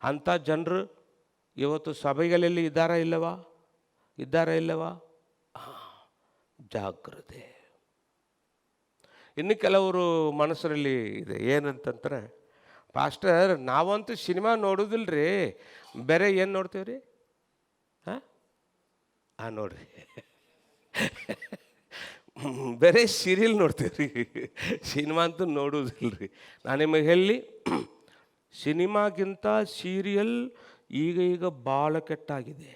ಅಂಥ ಜನರು ಇವತ್ತು ಸಭೆಗಳಲ್ಲಿ ಇದ್ದಾರಾ ಇಲ್ಲವಾ? ಜಾಗ್ರತೆ. ಇನ್ನು ಕೆಲವರು ಮನಸ್ಸರಲ್ಲಿ ಇದೆ ಏನಂತಂದ್ರೆ, ಪಾಸ್ಟರ್ ನಾವಂತೂ ಸಿನಿಮಾ ನೋಡೋದಿಲ್ರಿ, ಬೇರೆ ಏನು ನೋಡ್ತೀವಿ ರೀ? ನೋಡ್ರಿ ಬೇರೆ ಸೀರಿಯಲ್ ನೋಡ್ತೀವಿ ರೀ, ಸಿನಿಮಾ ಅಂತೂ ನೋಡೋದಿಲ್ರಿ. ನಾನು ನಿಮಗೆ ಹೇಳಿ, ಸಿನಿಮಾಗಿಂತ ಸೀರಿಯಲ್ ಈಗ ಭಾಳ ಕೆಟ್ಟಾಗಿದೆ.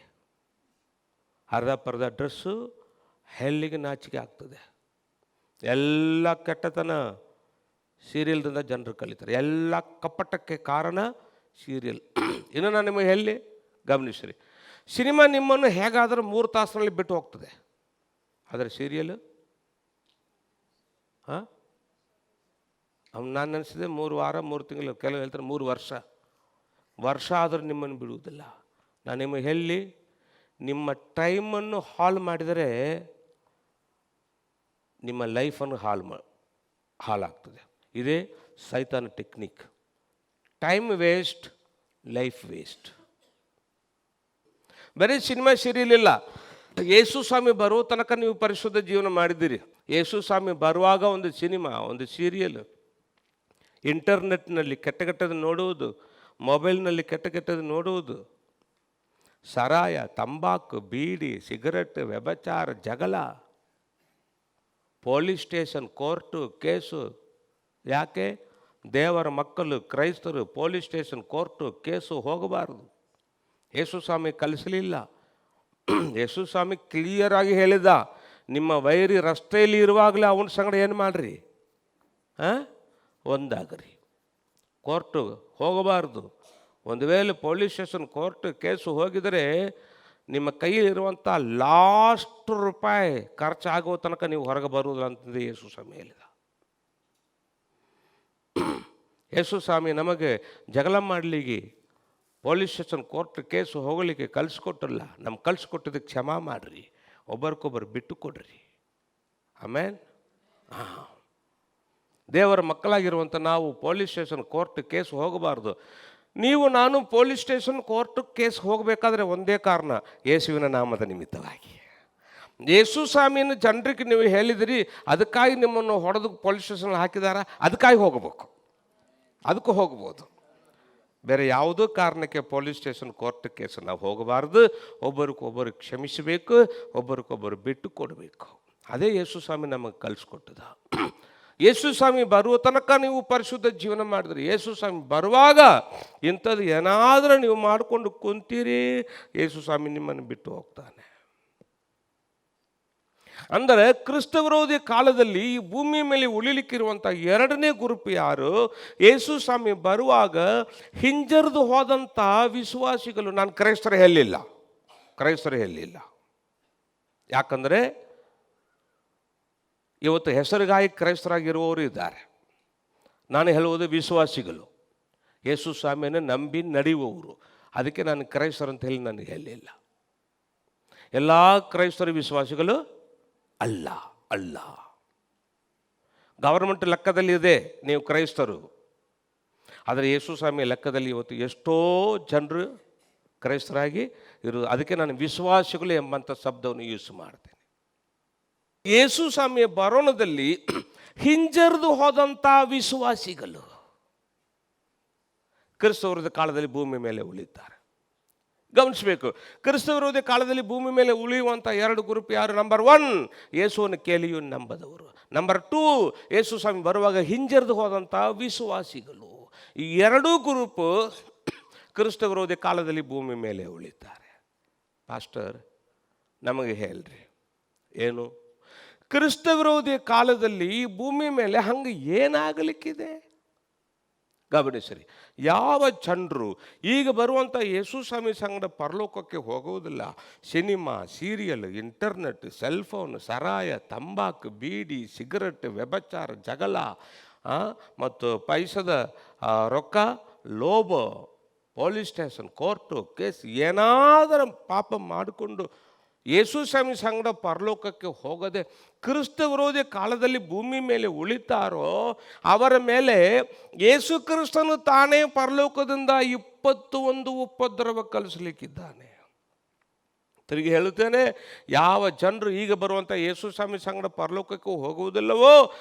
ಅರ್ಧ ಪರ್ಧ ಡ್ರೆಸ್ಸು ಹೆಲ್ಲಿಗೆ ನಾಚಿಕೆ ಆಗ್ತದೆ. ಎಲ್ಲ ಕೆಟ್ಟತನ ಸೀರಿಯಲ್ದಿಂದ ಜನರು ಕಲಿತಾರೆ. ಎಲ್ಲ ಕಪಟಕ್ಕೆ ಕಾರಣ ಸೀರಿಯಲ್. ಇನ್ನು ನಾನು ನಿಮಗೆ ಹೇಳಿ ಗಮನಿಸ್ರಿ, ಸಿನಿಮಾ ನಿಮ್ಮನ್ನು ಹೇಗಾದರೂ 3 ತಾಸಿನಲ್ಲಿ ಬಿಟ್ಟು ಹೋಗ್ತದೆ, ಆದರೆ ಸೀರಿಯಲ್ ನಾನು ನೆನೆಸಿದೆ 3 ವಾರ 3 ತಿಂಗಳು, ಕೆಲವು ಹೇಳ್ತಾರೆ 3 ವರ್ಷ ಆದರೂ ನಿಮ್ಮನ್ನು ಬಿಡುವುದಿಲ್ಲ. ನಾನು ನಿಮಗೆ ಹೇಳಿ, ನಿಮ್ಮ ಟೈಮನ್ನು ಹಾಳು ಮಾಡಿದರೆ ನಿಮ್ಮ ಲೈಫನ್ನು ಹಾಳಾಗ್ತದೆ. ಇದೇ ಸೈತಾನ technique. Time waste, life waste. ಬರೀ ಸಿನಿಮಾ ಸೀರಿಯಲ್ ಇಲ್ಲ, ಯೇಸು ಸ್ವಾಮಿ ಬರುವ ತನಕ ನೀವು ಪರಿಶುದ್ಧ ಜೀವನ ಮಾಡಿದ್ದೀರಿ. ಯೇಸು ಸ್ವಾಮಿ ಬರುವಾಗ ಒಂದು ಸಿನಿಮಾ, ಒಂದು ಸೀರಿಯಲ್, ಇಂಟರ್ನೆಟ್ನಲ್ಲಿ ಕೆಟ್ಟದ್ದು ನೋಡುವುದು, ಮೊಬೈಲ್ನಲ್ಲಿ ಕೆಟ್ಟದ್ದು ನೋಡುವುದು, ಸರಾಯ, ತಂಬಾಕು, ಬೀಡಿ, ಸಿಗರೆಟ್, ವ್ಯಭಿಚಾರ, ಜಗಳ, ಪೊಲೀಸ್ ಸ್ಟೇಷನ್, ಕೋರ್ಟು, ಕೇಸು. ಯಾಕೆ? ದೇವರ ಮಕ್ಕಳು ಕ್ರೈಸ್ತರು ಪೊಲೀಸ್ ಸ್ಟೇಷನ್, ಕೋರ್ಟು, ಕೇಸು ಹೋಗಬಾರದು. ಯೇಸು ಸ್ವಾಮಿ ಕಲಿಸಲಿಲ್ಲ. ಯೇಸು ಸ್ವಾಮಿ ಕ್ಲಿಯರಾಗಿ ಹೇಳಿದ, ನಿಮ್ಮ ವೈರಿ ರಸ್ತೆಯಲ್ಲಿ ಇರುವಾಗಲೇ ಅವನ ಸಂಗಡ ಏನು ಮಾಡಿರಿ? ಒಂದಾಗ್ರಿ. ಕೋರ್ಟು ಹೋಗಬಾರ್ದು. ಒಂದು ವೇಳೆ ಪೊಲೀಸ್ ಸ್ಟೇಷನ್, ಕೋರ್ಟ್, ಕೇಸು ಹೋಗಿದರೆ ನಿಮ್ಮ ಕೈಯಲ್ಲಿರುವಂಥ ಲಾಸ್ಟ್ ರೂಪಾಯಿ ಖರ್ಚಾಗುವ ತನಕ ನೀವು ಹೊರಗೆ ಬರುವುದಿಲ್ಲ ಅಂತಂದು ಯೇಸು ಸ್ವಾಮಿ ಹೇಳಿದ. ಯೇಸು ಸ್ವಾಮಿ ನಮಗೆ ಜಗಳ ಮಾಡಲಿಕ್ಕೆ, ಪೊಲೀಸ್ ಸ್ಟೇಷನ್, ಕೋರ್ಟ್, ಕೇಸು ಹೋಗಲಿಕ್ಕೆ ಕಲಿಸ್ಕೊಟ್ಟಿಲ್ಲ. ನಮ್ಗೆ ಕಲಿಸ್ಕೊಟ್ಟಿದ್ದಕ್ಕೆ ಕ್ಷಮಾ ಮಾಡಿರಿ, ಒಬ್ಬರಿಗೊಬ್ಬರು ಬಿಟ್ಟು ಕೊಡ್ರಿ. ಆಮೇಲೆ ದೇವರ ಮಕ್ಕಳಾಗಿರುವಂಥ ನಾವು ಪೊಲೀಸ್ ಸ್ಟೇಷನ್, ಕೋರ್ಟ್, ಕೇಸು ಹೋಗಬಾರ್ದು. ನೀವು ನಾನು ಪೊಲೀಸ್ ಸ್ಟೇಷನ್, ಕೋರ್ಟ್, ಕೇಸ್ ಹೋಗಬೇಕಾದ್ರೆ ಒಂದೇ ಕಾರಣ, ಯೇಸುವಿನ ನಾಮದ ನಿಮಿತ್ತವಾಗಿ. ಯೇಸು ಸ್ವಾಮಿಯನ್ನು ಜನರಿಗೆ ನೀವು ಹೇಳಿದಿರಿ, ಅದಕ್ಕಾಗಿ ನಿಮ್ಮನ್ನು ಹೊಡೆದು ಪೊಲೀಸ್ ಸ್ಟೇಷನ್ ಹಾಕಿದಾರ, ಅದಕ್ಕಾಗಿ ಹೋಗಬೇಕು, ಅದಕ್ಕೂ ಹೋಗ್ಬೋದು. ಬೇರೆ ಯಾವುದೋ ಕಾರಣಕ್ಕೆ ಪೊಲೀಸ್ ಸ್ಟೇಷನ್, ಕೋರ್ಟ್, ಕೇಸು ನಾವು ಹೋಗಬಾರ್ದು. ಒಬ್ಬರಿಗೊಬ್ಬರು ಕ್ಷಮಿಸಬೇಕು, ಒಬ್ಬರಿಗೊಬ್ಬರು ಬಿಟ್ಟು ಕೊಡಬೇಕು. ಅದೇ ಯೇಸು ಸ್ವಾಮಿ ನಮಗೆ ಕಲಿಸ್ಕೊಟ್ಟದ. ಯೇಸು ಸ್ವಾಮಿ ಬರುವ ತನಕ ನೀವು ಪರಿಶುದ್ಧ ಜೀವನ ಮಾಡಿದ್ರಿ. ಯೇಸು ಸ್ವಾಮಿ ಬರುವಾಗ ಇಂಥದ್ದು ಏನಾದರೂ ನೀವು ಮಾಡಿಕೊಂಡು ಕುಂತೀರಿ, ಯೇಸು ಸ್ವಾಮಿ ನಿಮ್ಮನ್ನು ಬಿಟ್ಟು ಹೋಗ್ತಾನೆ. ಅಂದರೆ ಕ್ರಿಸ್ತ ವಿರೋಧಿ ಕಾಲದಲ್ಲಿ ಈ ಭೂಮಿ ಮೇಲೆ ಉಳಿಲಿಕ್ಕಿರುವಂಥ 2ನೇ ಗ್ರೂಪ್ ಯಾರು? ಯೇಸು ಸ್ವಾಮಿ ಬರುವಾಗ ಹಿಂಜರಿದು ಹೋದಂಥ ವಿಶ್ವಾಸಿಗಳು. ನಾನು ಕ್ರೈಸ್ತರು ಹೇಳಿಲ್ಲ. ಯಾಕಂದರೆ ಇವತ್ತು ಹೆಸರಿಗಾಗಿ ಕ್ರೈಸ್ತರಾಗಿರುವವರು ಇದ್ದಾರೆ. ನಾನು ಹೇಳುವುದು ವಿಶ್ವಾಸಿಗಳು, ಯೇಸು ಸ್ವಾಮಿಯನ್ನು ನಂಬಿ ನಡೆಯುವವರು. ಅದಕ್ಕೆ ನಾನು ಕ್ರೈಸ್ತರು ಅಂತ ಹೇಳಿ ನನಗೆ ಹೇಳಿಲ್ಲ. ಎಲ್ಲ ಕ್ರೈಸ್ತರು ವಿಶ್ವಾಸಿಗಳು ಅಲ್ಲ. ಗವರ್ಮೆಂಟ್ ಲೆಕ್ಕದಲ್ಲಿ ಇದೆ ನೀವು ಕ್ರೈಸ್ತರು, ಆದರೆ ಯೇಸು ಸ್ವಾಮಿ ಲೆಕ್ಕದಲ್ಲಿ ಇವತ್ತು ಎಷ್ಟೋ ಜನರು ಕ್ರೈಸ್ತರಾಗಿ ಇರೋದು. ಅದಕ್ಕೆ ನಾನು ವಿಶ್ವಾಸಿಗಳು ಎಂಬಂಥ ಶಬ್ದವನ್ನು ಯೂಸ್ ಮಾಡ್ತೇನೆ. ಯೇಸು ಸ್ವಾಮಿಯ ಬರೋಣದಲ್ಲಿ ಹಿಂಜರಿದು ಹೋದಂಥ ವಿಶ್ವಾಸಿಗಳು ಕ್ರಿಸ್ತ ವಿರೋಧಿ ಕಾಲದಲ್ಲಿ ಭೂಮಿ ಮೇಲೆ ಉಳಿತಾರೆ. ಗಮನಿಸಬೇಕು, ಕ್ರಿಸ್ತ ವಿರೋಧಿ ಕಾಲದಲ್ಲಿ ಭೂಮಿ ಮೇಲೆ ಉಳಿಯುವಂಥ 2 ಗ್ರೂಪ್ ಯಾರು? ನಂಬರ್ 1 ಯೇಸುವನ್ನು ಕೇಳಿಯೂ ನಂಬದವರು. ನಂಬರ್ 2 ಯೇಸು ಸ್ವಾಮಿ ಬರುವಾಗ ಹಿಂಜರಿದು ಹೋದಂಥ ವಿಶ್ವಾಸಿಗಳು. ಈ 2 ಗ್ರೂಪ್ ಕ್ರಿಸ್ತ ವಿರೋಧಿ ಕಾಲದಲ್ಲಿ ಭೂಮಿ ಮೇಲೆ ಉಳಿತಾರೆ. ಪಾಸ್ಟರ್ ನಮಗೆ ಹೇಳ್ರಿ, ಏನು ಕ್ರಿಸ್ತ ವಿರೋಧಿ ಕಾಲದಲ್ಲಿ ಈ ಭೂಮಿ ಮೇಲೆ ಹಂಗೆ ಏನಾಗಲಿಕ್ಕಿದೆ? ಗಮನಿಸಿರಿ, ಯಾವ ಜನರು ಈಗ ಬರುವಂಥ ಯೇಸು ಸ್ವಾಮಿ ಸಂಗಡ ಪರಲೋಕಕ್ಕೆ ಹೋಗುವುದಿಲ್ಲ, ಸಿನಿಮಾ, ಸೀರಿಯಲ್, ಇಂಟರ್ನೆಟ್, ಸೆಲ್ಫೋನ್, ಸರಾಯ, ತಂಬಾಕು, ಬೀಡಿ, ಸಿಗರೆಟ್, ವ್ಯಭಿಚಾರ, ಜಗಳ ಮತ್ತು ಪೈಸದ ರೊಕ್ಕ, ಲೋಭ, ಪೊಲೀಸ್ ಸ್ಟೇಷನ್, ಕೋರ್ಟು, ಕೇಸ್ ಏನಾದರೂ ಪಾಪ ಮಾಡಿಕೊಂಡು ಯೇಸು ಸ್ವಾಮಿ ಸಂಗಡ ಪರಲೋಕಕ್ಕೆ ಹೋಗದೆ ಕ್ರಿಸ್ತ ವಿರೋಧಿ ಕಾಲದಲ್ಲಿ ಭೂಮಿ ಮೇಲೆ ಉಳಿತಾರೋ ಅವರ ಮೇಲೆ ಯೇಸು ಕ್ರಿಸ್ತನು ತಾನೇ ಪರಲೋಕದಿಂದ 21 ಉಪದ್ರವ ಕಲಿಸಲಿಕ್ಕಿದ್ದಾನೆ. ತಿರುಗಿ ಹೇಳುತ್ತೇನೆ, ಯಾವ ಜನರು ಈಗ ಬರುವಂಥ ಯೇಸು ಸ್ವಾಮಿ ಸಂಗಡ ಪರಲೋಕಕ್ಕೆ ಹೋಗುವುದಿಲ್ಲವೋ,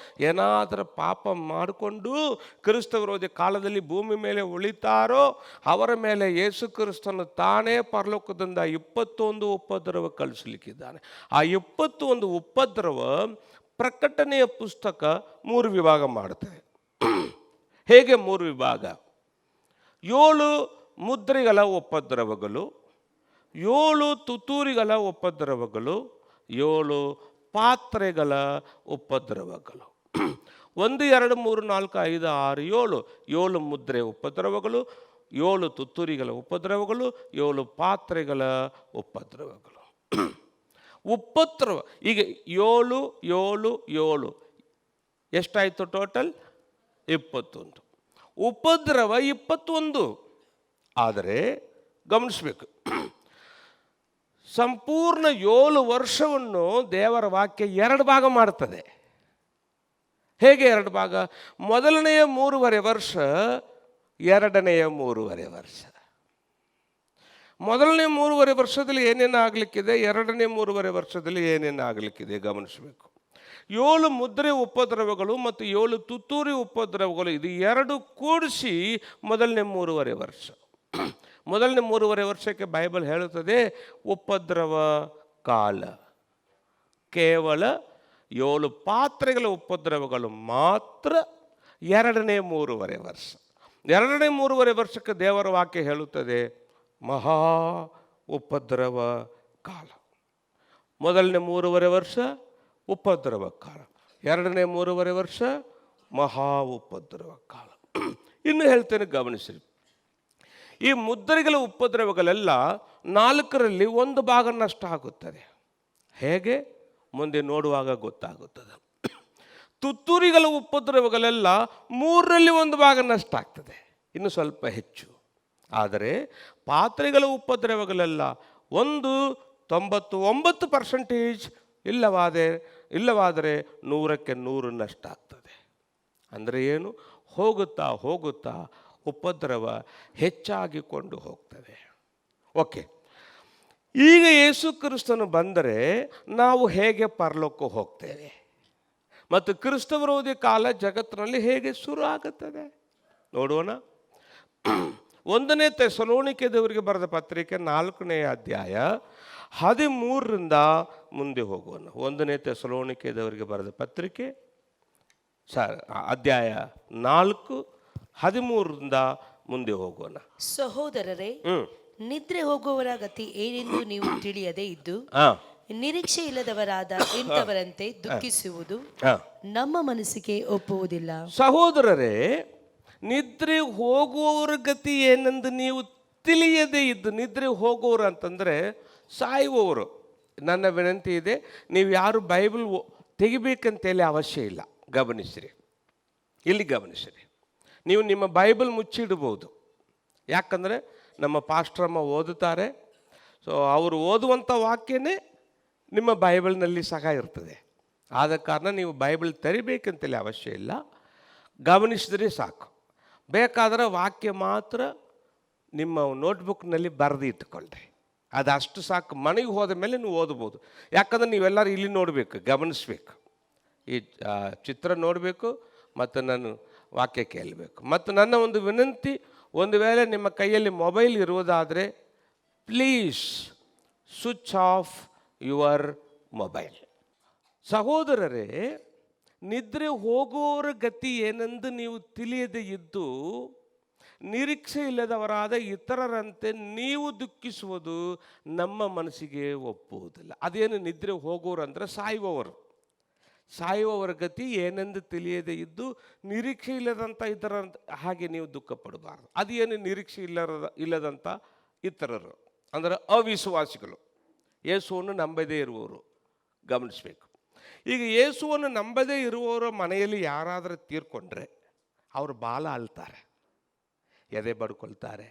ಏನಾದರೂ ಪಾಪ ಮಾಡಿಕೊಂಡು ಕ್ರಿಸ್ತ ವಿರೋಧಿ ಕಾಲದಲ್ಲಿ ಭೂಮಿ ಮೇಲೆ ಉಳಿತಾರೋ ಅವರ ಮೇಲೆ ಯೇಸು ಕ್ರಿಸ್ತನು ತಾನೇ ಪರಲೋಕದಿಂದ 21 ಉಪದ್ರವ ಕಳಿಸಲಿಕ್ಕಿದ್ದಾನೆ. ಆ 21 ಉಪದ್ರವ ಪ್ರಕಟಣೆಯ ಪುಸ್ತಕ 3 ವಿಭಾಗ ಮಾಡುತ್ತದೆ. ಹೇಗೆ 3 ವಿಭಾಗ? 7 ಮುದ್ರೆಗಳ ಉಪದ್ರವಗಳು, 7 ತುತ್ತೂರಿಗಳ ಉಪದ್ರವಗಳು, 7 ಪಾತ್ರೆಗಳ ಉಪದ್ರವಗಳು. 1 2 3 4 5 6 7 7 ಮುದ್ರೆ ಉಪದ್ರವಗಳು, 7 ತುತ್ತೂರಿಗಳ ಉಪದ್ರವಗಳು, 7 ಪಾತ್ರೆಗಳ ಉಪದ್ರವಗಳು. ಉಪದ್ರವ ಈಗ 7 7 7 ಎಷ್ಟಾಯಿತು ಟೋಟಲ್? 21. ಉಪದ್ರವ 21. ಆದರೆ ಗಮನಿಸಬೇಕು, ಸಂಪೂರ್ಣ 7 ವರ್ಷವನ್ನು ದೇವರ ವಾಕ್ಯ 2 ಭಾಗ ಮಾಡ್ತದೆ. ಹೇಗೆ 2 ಭಾಗ? ಮೊದಲನೆಯ 3.5 ವರ್ಷ, ಎರಡನೆಯ 3.5 ವರ್ಷ. ಮೊದಲನೇ 3.5 ವರ್ಷದಲ್ಲಿ ಏನೇನು ಆಗಲಿಕ್ಕಿದೆ, ಎರಡನೇ 3.5 ವರ್ಷದಲ್ಲಿ ಏನೇನು ಆಗಲಿಕ್ಕಿದೆ ಗಮನಿಸಬೇಕು. 7 ಮುದ್ರೆ ಉಪದ್ರವಗಳು ಮತ್ತು 7 ತುತ್ತೂರಿ ಉಪದ್ರವಗಳು, ಇದು 2 ಕೂಡಿಸಿ ಮೊದಲನೇ 3.5 ವರ್ಷ. ಮೊದಲನೇ 3.5 ವರ್ಷಕ್ಕೆ ಬೈಬಲ್ ಹೇಳುತ್ತದೆ ಉಪದ್ರವ ಕಾಲ. ಕೇವಲ 7 ಪಾತ್ರೆಗಳ ಉಪದ್ರವಗಳು ಮಾತ್ರ ಎರಡನೇ 3.5 ವರ್ಷ. ಎರಡನೇ 3.5 ವರ್ಷಕ್ಕೆ ದೇವರ ವಾಕ್ಯ ಹೇಳುತ್ತದೆ ಮಹಾ ಉಪದ್ರವ ಕಾಲ. ಮೊದಲನೇ 3.5 ವರ್ಷ ಉಪದ್ರವ ಕಾಲ, ಎರಡನೇ 3.5 ವರ್ಷ ಮಹಾ ಉಪದ್ರವ ಕಾಲ. ಇನ್ನು ಹೇಳ್ತೇನೆ ಗಮನಿಸಿರಿ, ಈ ಮುದ್ರೆಗಳ ಉಪದ್ರವಗಳೆಲ್ಲ 4ರಲ್ಲಿ 1 ಭಾಗ ನಷ್ಟ ಆಗುತ್ತದೆ. ಹೇಗೆ? ಮುಂದೆ ನೋಡುವಾಗ ಗೊತ್ತಾಗುತ್ತದೆ. ತುತ್ತೂರಿಗಳ ಉಪದ್ರವಗಳೆಲ್ಲ 3ರಲ್ಲಿ 1 ಭಾಗ ನಷ್ಟ ಆಗ್ತದೆ, ಇನ್ನು ಸ್ವಲ್ಪ ಹೆಚ್ಚು. ಆದರೆ ಪಾತ್ರೆಗಳ ಉಪದ್ರವಗಳೆಲ್ಲ 99% ಇಲ್ಲವಾದರೆ 100ಕ್ಕೆ 100 ನಷ್ಟ ಆಗ್ತದೆ. ಅಂದರೆ ಏನು? ಹೋಗುತ್ತಾ ಹೋಗುತ್ತಾ ಉಪದ್ರವ ಹೆಚ್ಚಾಗಿಕೊಂಡು ಹೋಗ್ತದೆ. ಓಕೆ, ಈಗ ಯೇಸು ಕ್ರಿಸ್ತನು ಬಂದರೆ ನಾವು ಹೇಗೆ ಪರಲೋಕ ಹೋಗ್ತೇವೆ ಮತ್ತು ಕ್ರಿಸ್ತ ವಿರೋಧಿ ಕಾಲ ಜಗತ್ತಿನಲ್ಲಿ ಹೇಗೆ ಶುರು ಆಗುತ್ತದೆ ನೋಡೋಣ. 1ನೇ ಥೆಸಲೋನಿಕದವರಿಗೆ ಬರೆದ ಪತ್ರಿಕೆ 4ನೇ ಅಧ್ಯಾಯ 13ರಿಂದ ಮುಂದೆ ಹೋಗೋಣ. 1ನೇ ಥೆಸಲೋನಿಕದವರಿಗೆ ಬರೆದ ಪತ್ರಿಕೆ ಅಧ್ಯಾಯ 4 13ರಿಂದ ಮುಂದೆ ಹೋಗೋಣ. ಸಹೋದರರೇ, ನಿದ್ರೆ ಹೋಗುವವರ ಗತಿ ಏನೆಂದು ನೀವು ತಿಳಿಯದೇ ಇದ್ದು ನಿರೀಕ್ಷೆ ಇಲ್ಲದವರಾದ ಇಂಥವರಂತೆ ದುಃಖಿಸುವುದು ನಮ್ಮ ಮನಸ್ಸಿಗೆ ಒಪ್ಪುವುದಿಲ್ಲ. ಸಹೋದರರೇ, ನಿದ್ರೆ ಹೋಗುವವರ ಗತಿ ಏನೆಂದು ನೀವು ತಿಳಿಯದೇ ಇದ್ದು, ನಿದ್ರೆ ಹೋಗುವವರು ಅಂತಂದರೆ ಸಾಯುವವರು. ನನ್ನ ವಿನಂತಿ ಇದೆ, ನೀವು ಯಾರು ಬೈಬಲ್ ತೆಗಿಬೇಕಂತೇಳಿ ಅವಶ್ಯ ಇಲ್ಲ. ಗಮನಿಸಿರಿ, ಇಲ್ಲಿ ಗಮನಿಸಿರಿ, ನೀವು ನಿಮ್ಮ ಬೈಬಲ್ ಮುಚ್ಚಿಡ್ಬೋದು. ಯಾಕಂದರೆ ನಮ್ಮ ಪಾಸ್ಟ್ರಮ್ಮ ಓದುತ್ತಾರೆ. ಸೊ ಅವರು ಓದುವಂಥ ವಾಕ್ಯನೇ ನಿಮ್ಮ ಬೈಬಲ್ನಲ್ಲಿ ಸಹ ಇರ್ತದೆ. ಆದ ಕಾರಣ ನೀವು ಬೈಬಲ್ ತೆರಿಬೇಕಂತೇಳಿ ಅವಶ್ಯ ಇಲ್ಲ, ಗಮನಿಸಿದ್ರೆ ಸಾಕು. ಬೇಕಾದರೆ ವಾಕ್ಯ ಮಾತ್ರ ನಿಮ್ಮ ನೋಟ್ಬುಕ್ನಲ್ಲಿ ಬರೆದು ಇಟ್ಕೊಳ್ರಿ, ಅದಷ್ಟು ಸಾಕು. ಮನೆಗೆ ಹೋದ ಮೇಲೆ ನೀವು ಓದ್ಬೋದು. ಯಾಕಂದರೆ ನೀವೆಲ್ಲರೂ ಇಲ್ಲಿ ನೋಡಬೇಕು, ಗಮನಿಸಬೇಕು, ಈ ಚಿತ್ರ ನೋಡಬೇಕು ಮತ್ತು ನಾನು ವಾಕ್ಯ ಕೇಳಬೇಕು. ಮತ್ತು ನನ್ನ ಒಂದು ವಿನಂತಿ, ಒಂದು ವೇಳೆ ನಿಮ್ಮ ಕೈಯಲ್ಲಿ ಮೊಬೈಲ್ ಇರುವುದಾದರೆ please switch off your mobile. ಸಹೋದರರೇ, ನಿದ್ರೆ ಹೋಗುವವರ ಗತಿ ಏನೆಂದು ನೀವು ತಿಳಿಯದೇ ಇದ್ದು ನಿರೀಕ್ಷೆ ಇಲ್ಲದವರಾದ ಇತರರಂತೆ ನೀವು ದುಃಖಿಸುವುದು ನಮ್ಮ ಮನಸ್ಸಿಗೆ ಒಪ್ಪುವುದಿಲ್ಲ. ಅದೇನು ನಿದ್ರೆ ಹೋಗುವವರು ಅಂದರೆ ಸಾಯುವವರು. ಸಾಯುವವರ ಗತಿ ಏನೆಂದು ತಿಳಿಯದೇ ಇದ್ದು ನಿರೀಕ್ಷೆ ಇಲ್ಲದಂಥ ಇತರ ಹಾಗೆ ನೀವು ದುಃಖ ಪಡಬಾರ್ದು. ಅದೇನು ನಿರೀಕ್ಷೆ ಇಲ್ಲದಂಥ ಇತರರು ಅಂದರೆ ಅವಿಶ್ವಾಸಿಗಳು, ಯೇಸುವನ್ನು ನಂಬದೇ ಇರುವವರು ಗಮನಿಸಬೇಕು. ಈಗ ಯೇಸುವನ್ನು ನಂಬದೇ ಇರುವವರ ಮನೆಯಲ್ಲಿ ಯಾರಾದರೂ ತೀರ್ಕೊಂಡ್ರೆ ಅವರು ಬಾಲ ಅಳ್ತಾರೆ, ಎದೆ ಬಡ್ಕೊಳ್ತಾರೆ,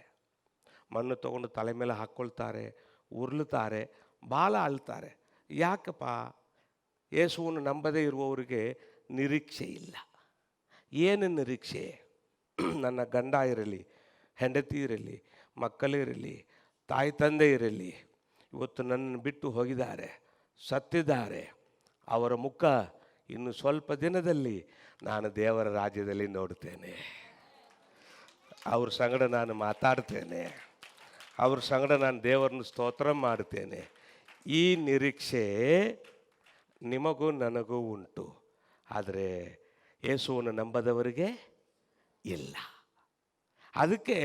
ಮಣ್ಣು ತಗೊಂಡು ತಲೆ ಮೇಲೆ ಹಾಕ್ಕೊಳ್ತಾರೆ, ಉರುಳುತ್ತಾರೆ, ಬಾಲ ಅಳ್ತಾರೆ. ಯಾಕಪ್ಪ? ಯೇಸುವನ್ನು ನಂಬದೇ ಇರುವವರಿಗೆ ನಿರೀಕ್ಷೆ ಇಲ್ಲ. ಏನು ನಿರೀಕ್ಷೆ? ನನ್ನ ಗಂಡ ಇರಲಿ, ಹೆಂಡತಿ ಇರಲಿ, ಮಕ್ಕಳಿರಲಿ, ತಾಯಿ ತಂದೆ ಇರಲಿ, ಇವತ್ತು ನನ್ನನ್ನು ಬಿಟ್ಟು ಹೋಗಿದ್ದಾರೆ, ಸತ್ತಿದ್ದಾರೆ. ಅವರ ಮುಖ ಇನ್ನು ಸ್ವಲ್ಪ ದಿನದಲ್ಲಿ ನಾನು ದೇವರ ರಾಜ್ಯದಲ್ಲಿ ನೋಡ್ತೇನೆ, ಅವ್ರ ಸಂಗಡ ನಾನು ಮಾತಾಡ್ತೇನೆ, ಅವ್ರ ಸಂಗಡ ನಾನು ದೇವರನ್ನು ಸ್ತೋತ್ರ ಮಾಡ್ತೇನೆ. ಈ ನಿರೀಕ್ಷೆ ನಿಮಗೂ ನನಗೂ ಉಂಟು. ಆದರೆ ಯೇಸುವನ್ನು ನಂಬದವರಿಗೆ ಇಲ್ಲ. ಅದಕ್ಕೆ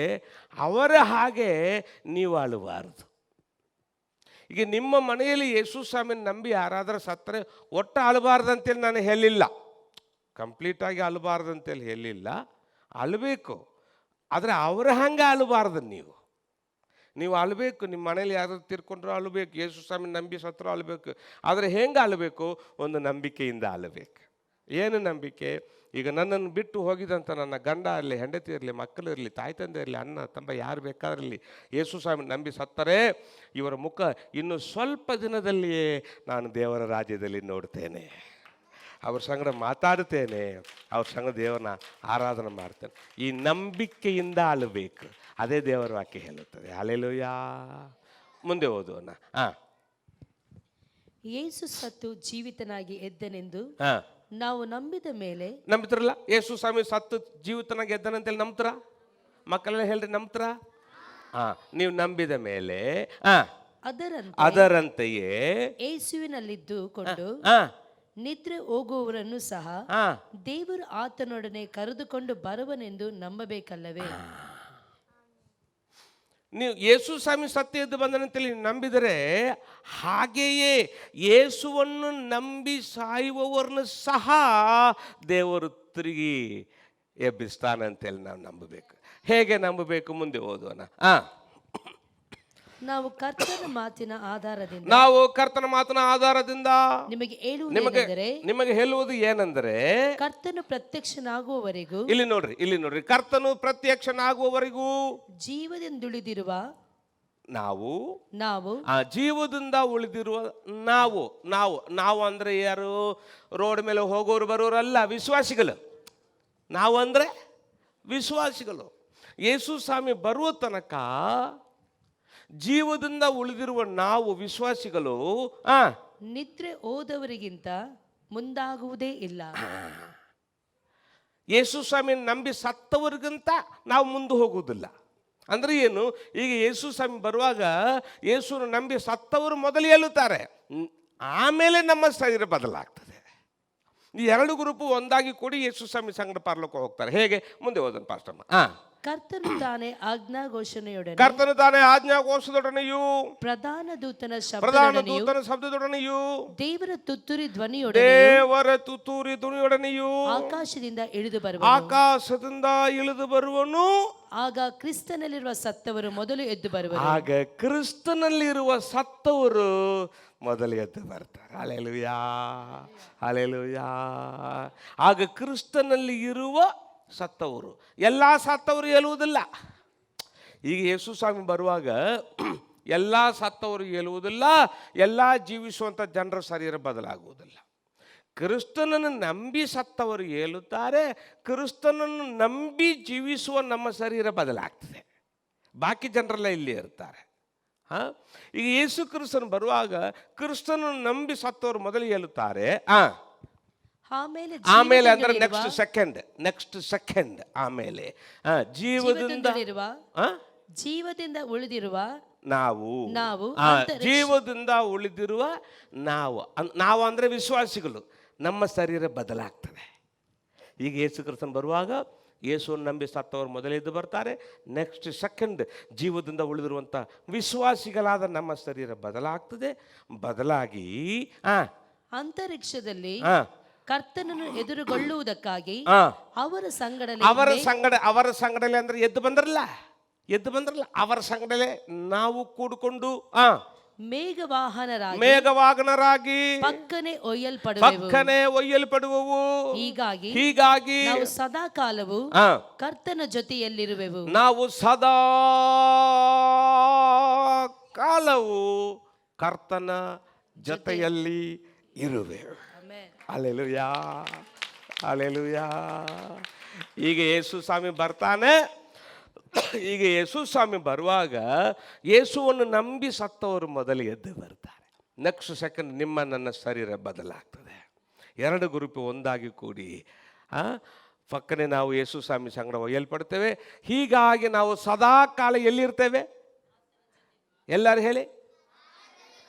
ಅವರ ಹಾಗೆ ನೀವು ಅಳಬಾರದು. ಈಗ ನಿಮ್ಮ ಮನೆಯಲ್ಲಿ ಯೇಸು ಸ್ವಾಮಿನ ನಂಬಿ ಯಾರಾದರೂ ಸತ್ತರೆ ಒಟ್ಟು ಅಳಬಾರ್ದಂತೇಳಿ ನಾನು ಹೇಳಿಲ್ಲ, ಕಂಪ್ಲೀಟಾಗಿ ಅಳಬಾರ್ದಂತೇಳಿ ಹೇಳಿಲ್ಲ, ಅಳಬೇಕು. ಆದರೆ ಅವರ ಹಂಗೆ ಅಳಬಾರ್ದು. ನೀವು ಅಳಬೇಕು. ನಿಮ್ಮ ಮನೇಲಿ ಯಾರಾದ್ರೂ ತೀರ್ಕೊಂಡ್ರೂ ಅಳಬೇಕು, ಯೇಸು ಸ್ವಾಮಿ ನಂಬಿ ಸತ್ತರೂ ಅಳಬೇಕು. ಆದರೆ ಹೆಂಗೆ ಅಳಬೇಕು? ಒಂದು ನಂಬಿಕೆಯಿಂದ ಅಳಬೇಕು. ಏನು ನಂಬಿಕೆ? ಈಗ ನನ್ನನ್ನು ಬಿಟ್ಟು ಹೋಗಿದಂಥ ನನ್ನ ಗಂಡ ಇರಲಿ, ಹೆಂಡತಿ ಇರಲಿ, ಮಕ್ಕಳಿರಲಿ, ತಾಯಿ ತಂದೆ ಇರಲಿ, ಅಣ್ಣ ತಮ್ಮ ಯಾರು ಬೇಕಾದಿರಲಿ, ಯೇಸು ಸ್ವಾಮಿ ನಂಬಿ ಸತ್ತರೆ ಇವರ ಮುಖ ಇನ್ನು ಸ್ವಲ್ಪ ದಿನದಲ್ಲಿಯೇ ನಾನು ದೇವರ ರಾಜ್ಯದಲ್ಲಿ ನೋಡ್ತೇನೆ, ಅವ್ರ ಸಂಗಡ ಮಾತಾಡ್ತೇನೆ, ಅವ್ರ ಸಂಗಡ ದೇವರನ್ನ ಆರಾಧನೆ ಮಾಡ್ತೇನೆ. ಈ ನಂಬಿಕೆಯಿಂದ ಅಳಬೇಕು. ಅದೇ ದೇವರ ವಾಕ್ಯ ಹೇಳುತ್ತದೆ. ಹಲ್ಲೆಲೂಯಾ. ಮುಂದೆ ಓದುವನ. ಯೇಸು ಸತ್ತು ಜೀವಿತನಾಗಿ ಎದ್ದನೆಂದು ನಾವು ನಂಬಿದ ಮೇಲೆ. ನಂಬ್ತಿರಲ್ಲ? ಯೇಸು ಸ್ವಾಮಿ ಸತ್ತು ಜೀವಿತನಾಗಿ ಎದ್ದನಂತೇಳಿ ನಂಬ್ತೀರಾ? ಮಕ್ಕಳೆಲ್ಲ ಹೇಳ್ರಿ, ನಂಬ್ತೀರಾ? ನೀವು ನಂಬಿದ ಮೇಲೆ ಅದರಂತೆಯೇ ಯೇಸುವಿನಲ್ಲಿದ್ದುಕೊಂಡು ನಿದ್ರೆ ಹೋಗುವವರನ್ನು ಸಹ ದೇವರು ಆತನೊಡನೆ ಕರೆದುಕೊಂಡು ಬರುವನೆಂದು ನಂಬಬೇಕಲ್ಲವೇ? ನೀವು ಯೇಸು ಸ್ವಾಮಿ ಸತ್ಯ ಎದ್ದು ಬಂದನಂತೇಳಿ ನಂಬಿದರೆ, ಹಾಗೆಯೇ ಯೇಸುವನ್ನು ನಂಬಿ ಸಾಯುವವರನ್ನು ಸಹ ದೇವರು ತಿರುಗಿ ಎಬ್ಬಿಸ್ತಾನಂತೇಳಿ ನಾವು ನಂಬಬೇಕು. ಹೇಗೆ ನಂಬಬೇಕು? ಮುಂದೆ ಓದೋಣ. ನಾವು ಕರ್ತನ ಮಾತಿನ ಆಧಾರದಿಂದ ನಿಮಗೆ ಹೇಳುವುದು ಏನೆಂದರೆ, ಕರ್ತನು ಪ್ರತ್ಯಕ್ಷನಾಗುವವರೆಗೂ, ಇಲ್ಲಿ ನೋಡ್ರಿ, ಕರ್ತನು ಪ್ರತ್ಯಕ್ಷನಾಗುವವರೆಗೂ ಜೀವದಿಂದುಳಿದಿರುವ ನಾವು ಜೀವದಿಂದ ಉಳಿದಿರುವ ನಾವು ಅಂದ್ರೆ ಯಾರು? ರೋಡ್ ಮೇಲೆ ಹೋಗೋರು ಬರೋರಲ್ಲ, ವಿಶ್ವಾಸಿಗಳು. ನಾವು ಅಂದ್ರೆ ವಿಶ್ವಾಸಿಗಳು. ಯೇಸು ಸ್ವಾಮಿ ಬರುವ ತನಕ ಜೀವದಿಂದ ಉಳಿದಿರುವ ನಾವು ವಿಶ್ವಾಸಿಗಳು ನಿದ್ರೆ ಹೋದವರಿಗಿಂತ ಮುಂದಾಗುವುದೇ ಇಲ್ಲ. ಯೇಸು ಸ್ವಾಮಿ ನಂಬಿ ಸತ್ತವರಿಗಿಂತ ನಾವು ಮುಂದೆ ಹೋಗುವುದಿಲ್ಲ. ಅಂದ್ರೆ ಏನು? ಈಗ ಯೇಸು ಸ್ವಾಮಿ ಬರುವಾಗ ಯೇಸುವನ್ನು ನಂಬಿ ಸತ್ತವರು ಮೊದಲು ಹೇಳುತ್ತಾರೆ, ಆಮೇಲೆ ನಮ್ಮ ಶರೀರ ಬದಲಾಗ್ತದೆ. ಈ ಎರಡು ಗ್ರೂಪು ಒಂದಾಗಿ ಕೂಡಿ ಯೇಸು ಸ್ವಾಮಿ ಸಂಗಡ ಪರಲೋಕ ಹೋಗ್ತಾರೆ. ಹೇಗೆ? ಮುಂದೆ ಓದೋಣ ಪಾಸ್ಟರ್. ಕರ್ತನು ತಾನೇ ಆಜ್ಞಾಘೋಷದೊಡನೆಯೂ ಪ್ರಧಾನ ದೂತನ ಶಬ್ದದೊಡನೆಯೂ ದೇವರ ತುತ್ತೂರಿ ಧ್ವನಿಯೊಡನೆಯೂ ಆಕಾಶದಿಂದ ಇಳಿದು ಬರುವನು. ಆಗ ಕ್ರಿಸ್ತನಲ್ಲಿರುವ ಸತ್ತವರು ಮೊದಲು ಎದ್ದು ಬರುವರು. Hallelujah, hallelujah. ಆಗ ಕ್ರಿಸ್ತನಲ್ಲಿ ಇರುವ ಸತ್ತವರು, ಎಲ್ಲ ಸತ್ತವರು ಹೇಳುವುದಿಲ್ಲ. ಈಗ ಯೇಸು ಸ್ವಾಮಿ ಬರುವಾಗ ಎಲ್ಲ ಸತ್ತವರು ಹೇಳುವುದಿಲ್ಲ, ಎಲ್ಲ ಜೀವಿಸುವಂಥ ಜನರ ಶರೀರ ಬದಲಾಗುವುದಿಲ್ಲ. ಕ್ರಿಸ್ತನನ್ನು ನಂಬಿ ಸತ್ತವರು ಹೇಳುತ್ತಾರೆ, ಕ್ರಿಸ್ತನನ್ನು ನಂಬಿ ಜೀವಿಸುವ ನಮ್ಮ ಶರೀರ ಬದಲಾಗ್ತದೆ. ಬಾಕಿ ಜನರೆಲ್ಲ ಇಲ್ಲಿ ಇರ್ತಾರೆ. ಈಗ ಯೇಸು ಕ್ರಿಸ್ತನು ಬರುವಾಗ ಕ್ರಿಸ್ತನನ್ನು ನಂಬಿ ಸತ್ತವರು ಮೊದಲು ಹೇಳುತ್ತಾರೆ, ಆಮೇಲೆ ಅಂದ್ರೆ ನೆಕ್ಸ್ಟ್ ಸೆಕೆಂಡ್ ಆಮೇಲೆ ಜೀವದಿಂದ ಉಳಿದಿರುವ ನಾವು ಅಂದ್ರೆ ವಿಶ್ವಾಸಿಗಳು, ನಮ್ಮ ಶರೀರ ಬದಲಾಗ್ತದೆ. ಈಗ ಯೇಸು ಕ್ರಿಸ್ತನು ಬರುವಾಗ ಯೇಸುವನ್ನು ನಂಬಿ ಸತ್ತವರು ಮೊದಲೆದ್ದು ಬರ್ತಾರೆ. ನೆಕ್ಸ್ಟ್ ಸೆಕೆಂಡ್ ಜೀವದಿಂದ ಉಳಿದಿರುವಂಥ ವಿಶ್ವಾಸಿಗಳಾದ ನಮ್ಮ ಶರೀರ ಬದಲಾಗ್ತದೆ. ಬದಲಾಗಿ ಅಂತರಿಕ್ಷದಲ್ಲಿ ಕರ್ತನನ್ನು ಎದುರುಗೊಳ್ಳುವುದಕ್ಕಾಗಿ ಆ, ಅವರ ಸಂಗಡಲೆ ಅಂದ್ರೆ ಎದ್ದು ಬಂದ್ರಲ್ಲ ಅವರ ಸಂಗಡಲೆ ನಾವು ಕೂಡಿಕೊಂಡು ಮೇಘವಾಹನರಾಗಿ ಪಕ್ಕನೆ ಒಯ್ಯಲ್ಪಡುವವು. ಹೀಗಾಗಿ ನಾವು ಸದಾ ಕಾಲವು ಕರ್ತನ ಜೊತೆಯಲ್ಲಿರುವೆವು. ನಾವು ಸದಾ ಕಾಲವು ಕರ್ತನ ಜೊತೆಯಲ್ಲಿ ಇರುವೆವು. Hallelujah, hallelujah. ಈಗ ಯೇಸು ಸ್ವಾಮಿ ಬರ್ತಾನೆ. ಈಗ ಯೇಸು ಸ್ವಾಮಿ ಬರುವಾಗ ಯೇಸುವನ್ನು ನಂಬಿ ಸತ್ತವರು ಮೊದಲು ಎದ್ದು ಬರ್ತಾರೆ. ನೆಕ್ಸ್ಟ್ ಸೆಕೆಂಡ್ ನಿಮ್ಮ ನನ್ನ ಶರೀರ ಬದಲಾಗ್ತದೆ. ಎರಡು ಗ್ರೂಪ್ ಒಂದಾಗಿ ಕೂಡಿ ಪಕ್ಕನೆ ನಾವು ಯೇಸು ಸ್ವಾಮಿ ಸಂಗಡ ಒಯ್ಯಲ್ಪಡ್ತೇವೆ. ಹೀಗಾಗಿ ನಾವು ಸದಾ ಕಾಲ ಎಲ್ಲಿರ್ತೇವೆ? ಎಲ್ಲರೂ ಹೇಳಿ,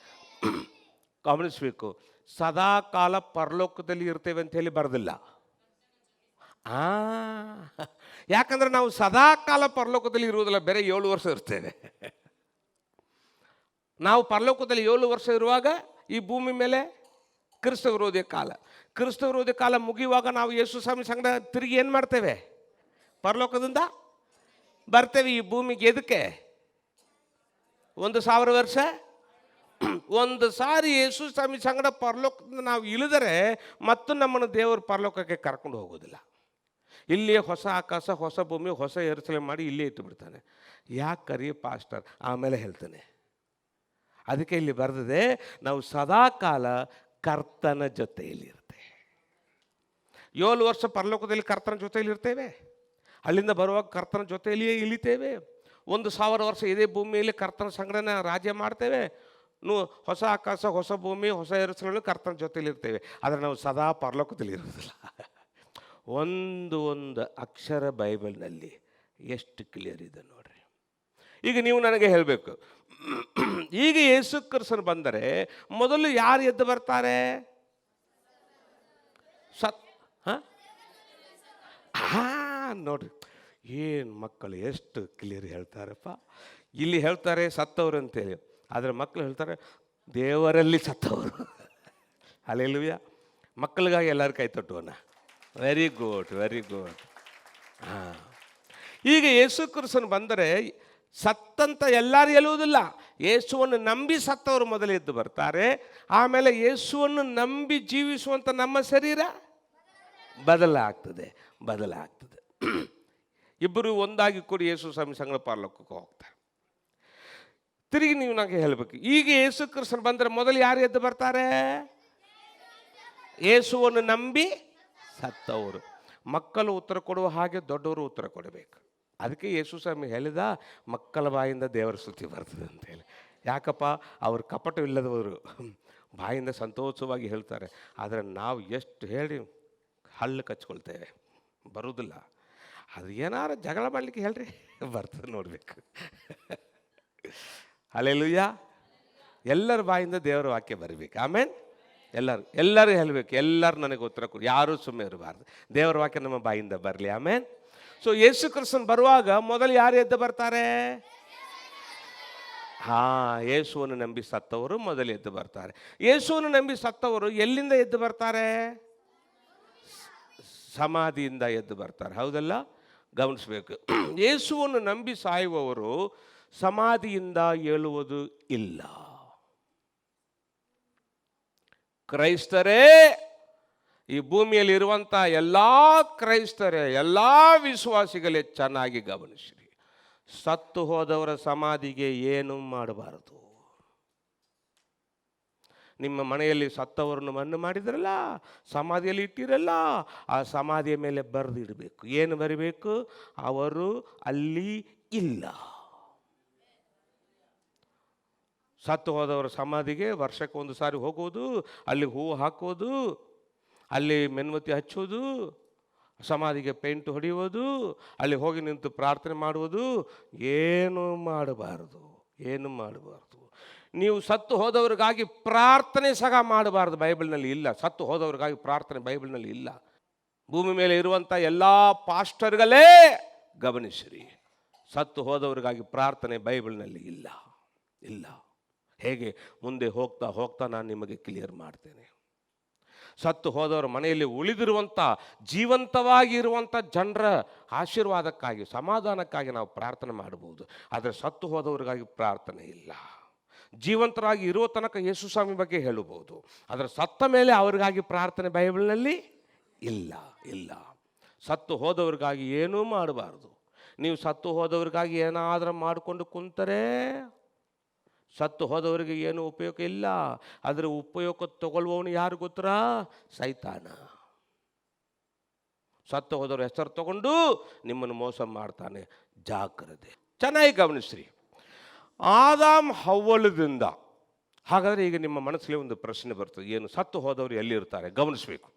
ಗಮನಿಸ್ಬೇಕು. ಸದಾ ಕಾಲ ಪರಲೋಕದಲ್ಲಿ ಇರ್ತೇವೆ ಅಂತ ಹೇಳಿ ಬರೋದಿಲ್ಲ. ಯಾಕಂದ್ರೆ ನಾವು ಸದಾ ಕಾಲ ಪರಲೋಕದಲ್ಲಿ ಇರುವುದಿಲ್ಲ, ಬೇರೆ 7 ವರ್ಷ ಇರ್ತೇವೆ. ನಾವು ಪರಲೋಕದಲ್ಲಿ 7 ವರ್ಷ ಇರುವಾಗ ಈ ಭೂಮಿ ಮೇಲೆ ಕ್ರಿಸ್ತ ವಿರೋಧಿ ಕಾಲ ಮುಗಿಯುವಾಗ ನಾವು ಯೇಸು ಸ್ವಾಮಿ ಸಂಗಡ ತಿರುಗಿ ಏನು ಮಾಡ್ತೇವೆ? ಪರಲೋಕದಿಂದ ಬರ್ತೇವೆ ಈ ಭೂಮಿಗೆ. ಎದಕ್ಕೆ? 1,000 ವರ್ಷ. ಒಂದು ಸಾರಿ ಯೇಸು ಸ್ವಾಮಿ ಸಂಗಡ ಪರಲೋಕದಿಂದ ನಾವು ಇಳಿದರೆ ಮತ್ತು ನಮ್ಮನ್ನು ದೇವರು ಪರಲೋಕಕ್ಕೆ ಕರ್ಕೊಂಡು ಹೋಗೋದಿಲ್ಲ. ಇಲ್ಲಿಯೇ ಹೊಸ ಆಕಾಶ, ಹೊಸ ಭೂಮಿ, ಹೊಸ ಯೆರೂಸಲೇಮ್ ಮಾಡಿ ಇಲ್ಲೇ ಇಟ್ಟು ಬಿಡ್ತಾನೆ. ಯಾಕೆ ಕರಿ ಪಾಸ್ಟರ್? ಆಮೇಲೆ ಹೇಳ್ತಾನೆ. ಅದಕ್ಕೆ ಇಲ್ಲಿ ಬರೆದಿದೆ, ನಾವು ಸದಾ ಕಾಲ ಕರ್ತನ ಜೊತೆಯಲ್ಲಿ ಇರ್ತೇವೆ. 7 ವರ್ಷ ಪರಲೋಕದಲ್ಲಿ ಕರ್ತನ ಜೊತೆಯಲ್ಲಿ ಇರ್ತೇವೆ. ಅಲ್ಲಿಂದ ಬರುವಾಗ ಕರ್ತನ ಜೊತೆಯಲ್ಲಿಯೇ ಇಳಿತೇವೆ. 1,000 ವರ್ಷ ಇದೇ ಭೂಮಿಯಲ್ಲಿ ಕರ್ತನ ಸಂಗಡನ ರಾಜ್ಯ ಮಾಡ್ತೇವೆ. ಹೊಸ ಆಕಾಶ, ಹೊಸ ಭೂಮಿ, ಹೊಸ ಯೆರೂಸಲೇಮ್ ಕರ್ತನ ಜೊತೆಯಲ್ಲಿ ಇರ್ತೇವೆ. ಆದರೆ ನಾವು ಸದಾ ಪರಲೋಕದಲ್ಲಿ ಇರೋದಿಲ್ಲ. ಒಂದು ಅಕ್ಷರ ಬೈಬಲ್ನಲ್ಲಿ ಎಷ್ಟು ಕ್ಲಿಯರ್ ಇದೆ ನೋಡ್ರಿ. ಈಗ ನೀವು ನನಗೆ ಹೇಳಬೇಕು, ಈಗ ಯೇಸು ಕ್ರಿಸ್ತನು ಬಂದರೆ ಮೊದಲು ಯಾರು ಎದ್ದು ಬರ್ತಾರೆ? ನೋಡ್ರಿ, ಏನು ಮಕ್ಕಳು ಎಷ್ಟು ಕ್ಲಿಯರ್ ಹೇಳ್ತಾರಪ್ಪ. ಇಲ್ಲಿ ಹೇಳ್ತಾರೆ ಸತ್ತವರು ಅಂತೇಳಿ, ಆದರೆ ಮಕ್ಕಳು ಹೇಳ್ತಾರೆ ದೇವರಲ್ಲಿ ಸತ್ತವರು. ಹಲ್ಲೆಲೂಯಾ. ಮಕ್ಕಳಿಗಾಗಿ ಎಲ್ಲರೂ ಕೈ ತಟ್ಟುವನ. Very good, very good. ಈಗ ಯೇಸು ಕ್ರಿಸ್ತನು ಬಂದರೆ ಸತ್ತಂತ ಎಲ್ಲರೂ ಎಲ್ಲುವುದಿಲ್ಲ. ಯೇಸುವನ್ನು ನಂಬಿ ಸತ್ತವರು ಮೊದಲು ಎದ್ದು ಬರ್ತಾರೆ. ಆಮೇಲೆ ಯೇಸುವನ್ನು ನಂಬಿ ಜೀವಿಸುವಂಥ ನಮ್ಮ ಶರೀರ ಬದಲಾಗ್ತದೆ. ಇಬ್ಬರು ಒಂದಾಗಿ ಕೂಡಿ ಯೇಸು ಸ್ವಾಮಿ ಸಂಗಡ ಪರಲೋಕಕ್ಕೆ ಹೋಗ್ತಾರೆ. ತಿರುಗಿ ನೀವು ನನಗೆ ಹೇಳಬೇಕು, ಈಗ ಯೇಸು ಕ್ರಿಸ್ತನು ಬಂದರೆ ಮೊದಲು ಯಾರು ಎದ್ದು ಬರ್ತಾರೆ? ಯೇಸುವನ್ನು ನಂಬಿ ಸತ್ತವರು. ಮಕ್ಕಳು ಉತ್ತರ ಕೊಡುವ ಹಾಗೆ ದೊಡ್ಡವರು ಉತ್ತರ ಕೊಡಬೇಕು. ಅದಕ್ಕೆ ಯೇಸು ಸ್ವಾಮಿ ಹೇಳಿದ, ಮಕ್ಕಳ ಬಾಯಿಂದ ದೇವರ ಸ್ತುತಿ ಬರ್ತದೆ ಅಂತೇಳಿ. ಯಾಕಪ್ಪ? ಅವರು ಕಪಟವಿಲ್ಲದವರು, ಬಾಯಿಂದ ಸಂತೋಷವಾಗಿ ಹೇಳ್ತಾರೆ. ಆದರೆ ನಾವು ಎಷ್ಟು ಹೇಳಿ ಹಲ್ಲು ಕಚ್ಕೊಳ್ತೇವೆ, ಬರುವುದಿಲ್ಲ. ಅದು ಏನಾರು ಜಗಳ ಮಾಡಲಿಕ್ಕೆ ಹೇಳ್ರಿ, ಬರ್ತದೆ ನೋಡಬೇಕು. ಹಲ್ಲೆಲೂಯಾ. ಎಲ್ಲರ ಬಾಯಿಂದ ದೇವರ ವಾಕ್ಯ ಬರಬೇಕು. ಆಮೇಲೆ ಎಲ್ಲರೂ ಹೇಳಬೇಕು. ಎಲ್ಲರೂ ನನಗೆ ಉತ್ತರ ಕೊಡಿ, ಯಾರೂ ಸುಮ್ಮನೆ ಇರಬಾರ್ದು. ದೇವರ ವಾಕ್ಯ ನಮ್ಮ ಬಾಯಿಂದ ಬರಲಿ. ಆಮೇಲೆ ಸೊ ಯೇಸು ಕ್ರಿಸ್ತನು ಬರುವಾಗ ಮೊದಲು ಯಾರು ಎದ್ದು ಬರ್ತಾರೆ? ಯೇಸುವನ್ನು ನಂಬಿ ಸತ್ತವರು ಮೊದಲು ಎದ್ದು ಬರ್ತಾರೆ. ಯೇಸುವನ್ನು ನಂಬಿ ಸತ್ತವರು ಎಲ್ಲಿಂದ ಎದ್ದು ಬರ್ತಾರೆ? ಸಮಾಧಿಯಿಂದ ಎದ್ದು ಬರ್ತಾರೆ. ಹೌದಲ್ಲ? ಗಮನಿಸಬೇಕು. ಯೇಸುವನ್ನು ನಂಬಿ ಸಾಯುವವರು ಸಮಾಧಿಯಿಂದ ಏಳುವುದು ಇಲ್ಲ. ಕ್ರೈಸ್ತರೇ, ಈ ಭೂಮಿಯಲ್ಲಿ ಇರುವಂಥ ಎಲ್ಲ ಕ್ರೈಸ್ತರೇ, ಎಲ್ಲ ವಿಶ್ವಾಸಿಗಳೇ ಚೆನ್ನಾಗಿ ಗಮನಿಸಿರಿ. ಸತ್ತು ಹೋದವರ ಸಮಾಧಿಗೆ ಏನು ಮಾಡಬಾರದು. ನಿಮ್ಮ ಮನೆಯಲ್ಲಿ ಸತ್ತವರನ್ನು ಮಣ್ಣು ಮಾಡಿದ್ರಲ್ಲ, ಸಮಾಧಿಯಲ್ಲಿ ಇಟ್ಟಿರಲ್ಲ, ಆ ಸಮಾಧಿಯ ಮೇಲೆ ಬರೆದಿಡಬೇಕು. ಏನು ಬರಿಬೇಕು? ಅವರು ಅಲ್ಲಿ ಇಲ್ಲ. ಸತ್ತು ಹೋದವರ ಸಮಾಧಿಗೆ ವರ್ಷಕ್ಕೆ 1 ಸಾರಿ ಹೋಗೋದು, ಅಲ್ಲಿ ಹೂವು ಹಾಕೋದು, ಅಲ್ಲಿ ಮೆನ್ವತಿ ಹಚ್ಚೋದು, ಸಮಾಧಿಗೆ ಪೇಂಟ್ ಹೊಡೆಯುವುದು, ಅಲ್ಲಿ ಹೋಗಿ ನಿಂತು ಪ್ರಾರ್ಥನೆ ಮಾಡುವುದು, ಏನು ಮಾಡಬಾರ್ದು. ನೀವು ಸತ್ತು ಹೋದವ್ರಿಗಾಗಿ ಪ್ರಾರ್ಥನೆ ಸಹ ಮಾಡಬಾರ್ದು. ಬೈಬಲ್ನಲ್ಲಿ ಇಲ್ಲ. ಸತ್ತು ಹೋದವ್ರಿಗಾಗಿ ಪ್ರಾರ್ಥನೆ ಬೈಬಲ್ನಲ್ಲಿ ಇಲ್ಲ. ಭೂಮಿ ಮೇಲೆ ಇರುವಂಥ ಎಲ್ಲ ಪಾಸ್ಟರ್ಗಳೇ ಗಮನಿಸಿರಿ, ಸತ್ತು ಹೋದವ್ರಿಗಾಗಿ ಪ್ರಾರ್ಥನೆ ಬೈಬಲ್ನಲ್ಲಿ ಇಲ್ಲ. ಹೇಗೆ? ಮುಂದೆ ಹೋಗ್ತಾ ಹೋಗ್ತಾ ನಾನು ನಿಮಗೆ ಕ್ಲಿಯರ್ ಮಾಡ್ತೇನೆ. ಸತ್ತು ಹೋದವರ ಮನೆಯಲ್ಲಿ ಉಳಿದಿರುವಂಥ ಜೀವಂತವಾಗಿರುವಂಥ ಜನರ ಆಶೀರ್ವಾದಕ್ಕಾಗಿ, ಸಮಾಧಾನಕ್ಕಾಗಿ ನಾವು ಪ್ರಾರ್ಥನೆ ಮಾಡಬಹುದು. ಆದರೆ ಸತ್ತು ಹೋದವರಿಗಾಗಿ ಪ್ರಾರ್ಥನೆ ಇಲ್ಲ. ಜೀವಂತರಾಗಿ ಇರುವ ತನಕ ಯೇಸು ಸ್ವಾಮಿ ಬಗ್ಗೆ ಹೇಳಬಹುದು, ಆದರೆ ಸತ್ತ ಮೇಲೆ ಅವರಿಗಾಗಿ ಪ್ರಾರ್ಥನೆ ಬೈಬಲ್ನಲ್ಲಿ ಇಲ್ಲ. ಇಲ್ಲ, ಸತ್ತು ಹೋದವ್ರಿಗಾಗಿ ಏನೂ ಮಾಡಬಾರ್ದು. ನೀವು ಸತ್ತು ಹೋದವ್ರಿಗಾಗಿ ಏನಾದರೂ ಮಾಡಿಕೊಂಡು ಕುಂತರೆ ಸತ್ತು ಹೋದವರಿಗೆ ಏನು ಉಪಯೋಗ ಇಲ್ಲ. ಅದರ ಉಪಯೋಗ ತಗೊಳ್ಳುವವನು ಯಾರು ಗೊತ್ತಾ? ಸೈತಾನ. ಸತ್ತು ಹೋದವ್ರ ಹೆಸರು ತಗೊಂಡು ನಿಮ್ಮನ್ನು ಮೋಸ ಮಾಡ್ತಾನೆ. ಜಾಗ್ರತೆ. ಚೆನ್ನಾಗಿ ಗಮನಿಸ್ರಿ. ಆದಾಮ್ ಹವ್ವಲದಿಂದ, ಹಾಗಾದರೆ ಈಗ ನಿಮ್ಮ ಮನಸ್ಸಲ್ಲಿ ಒಂದು ಪ್ರಶ್ನೆ ಬರ್ತದೆ, ಏನು ಸತ್ತು ಹೋದವರು ಎಲ್ಲಿರ್ತಾರೆ? ಗಮನಿಸಬೇಕು.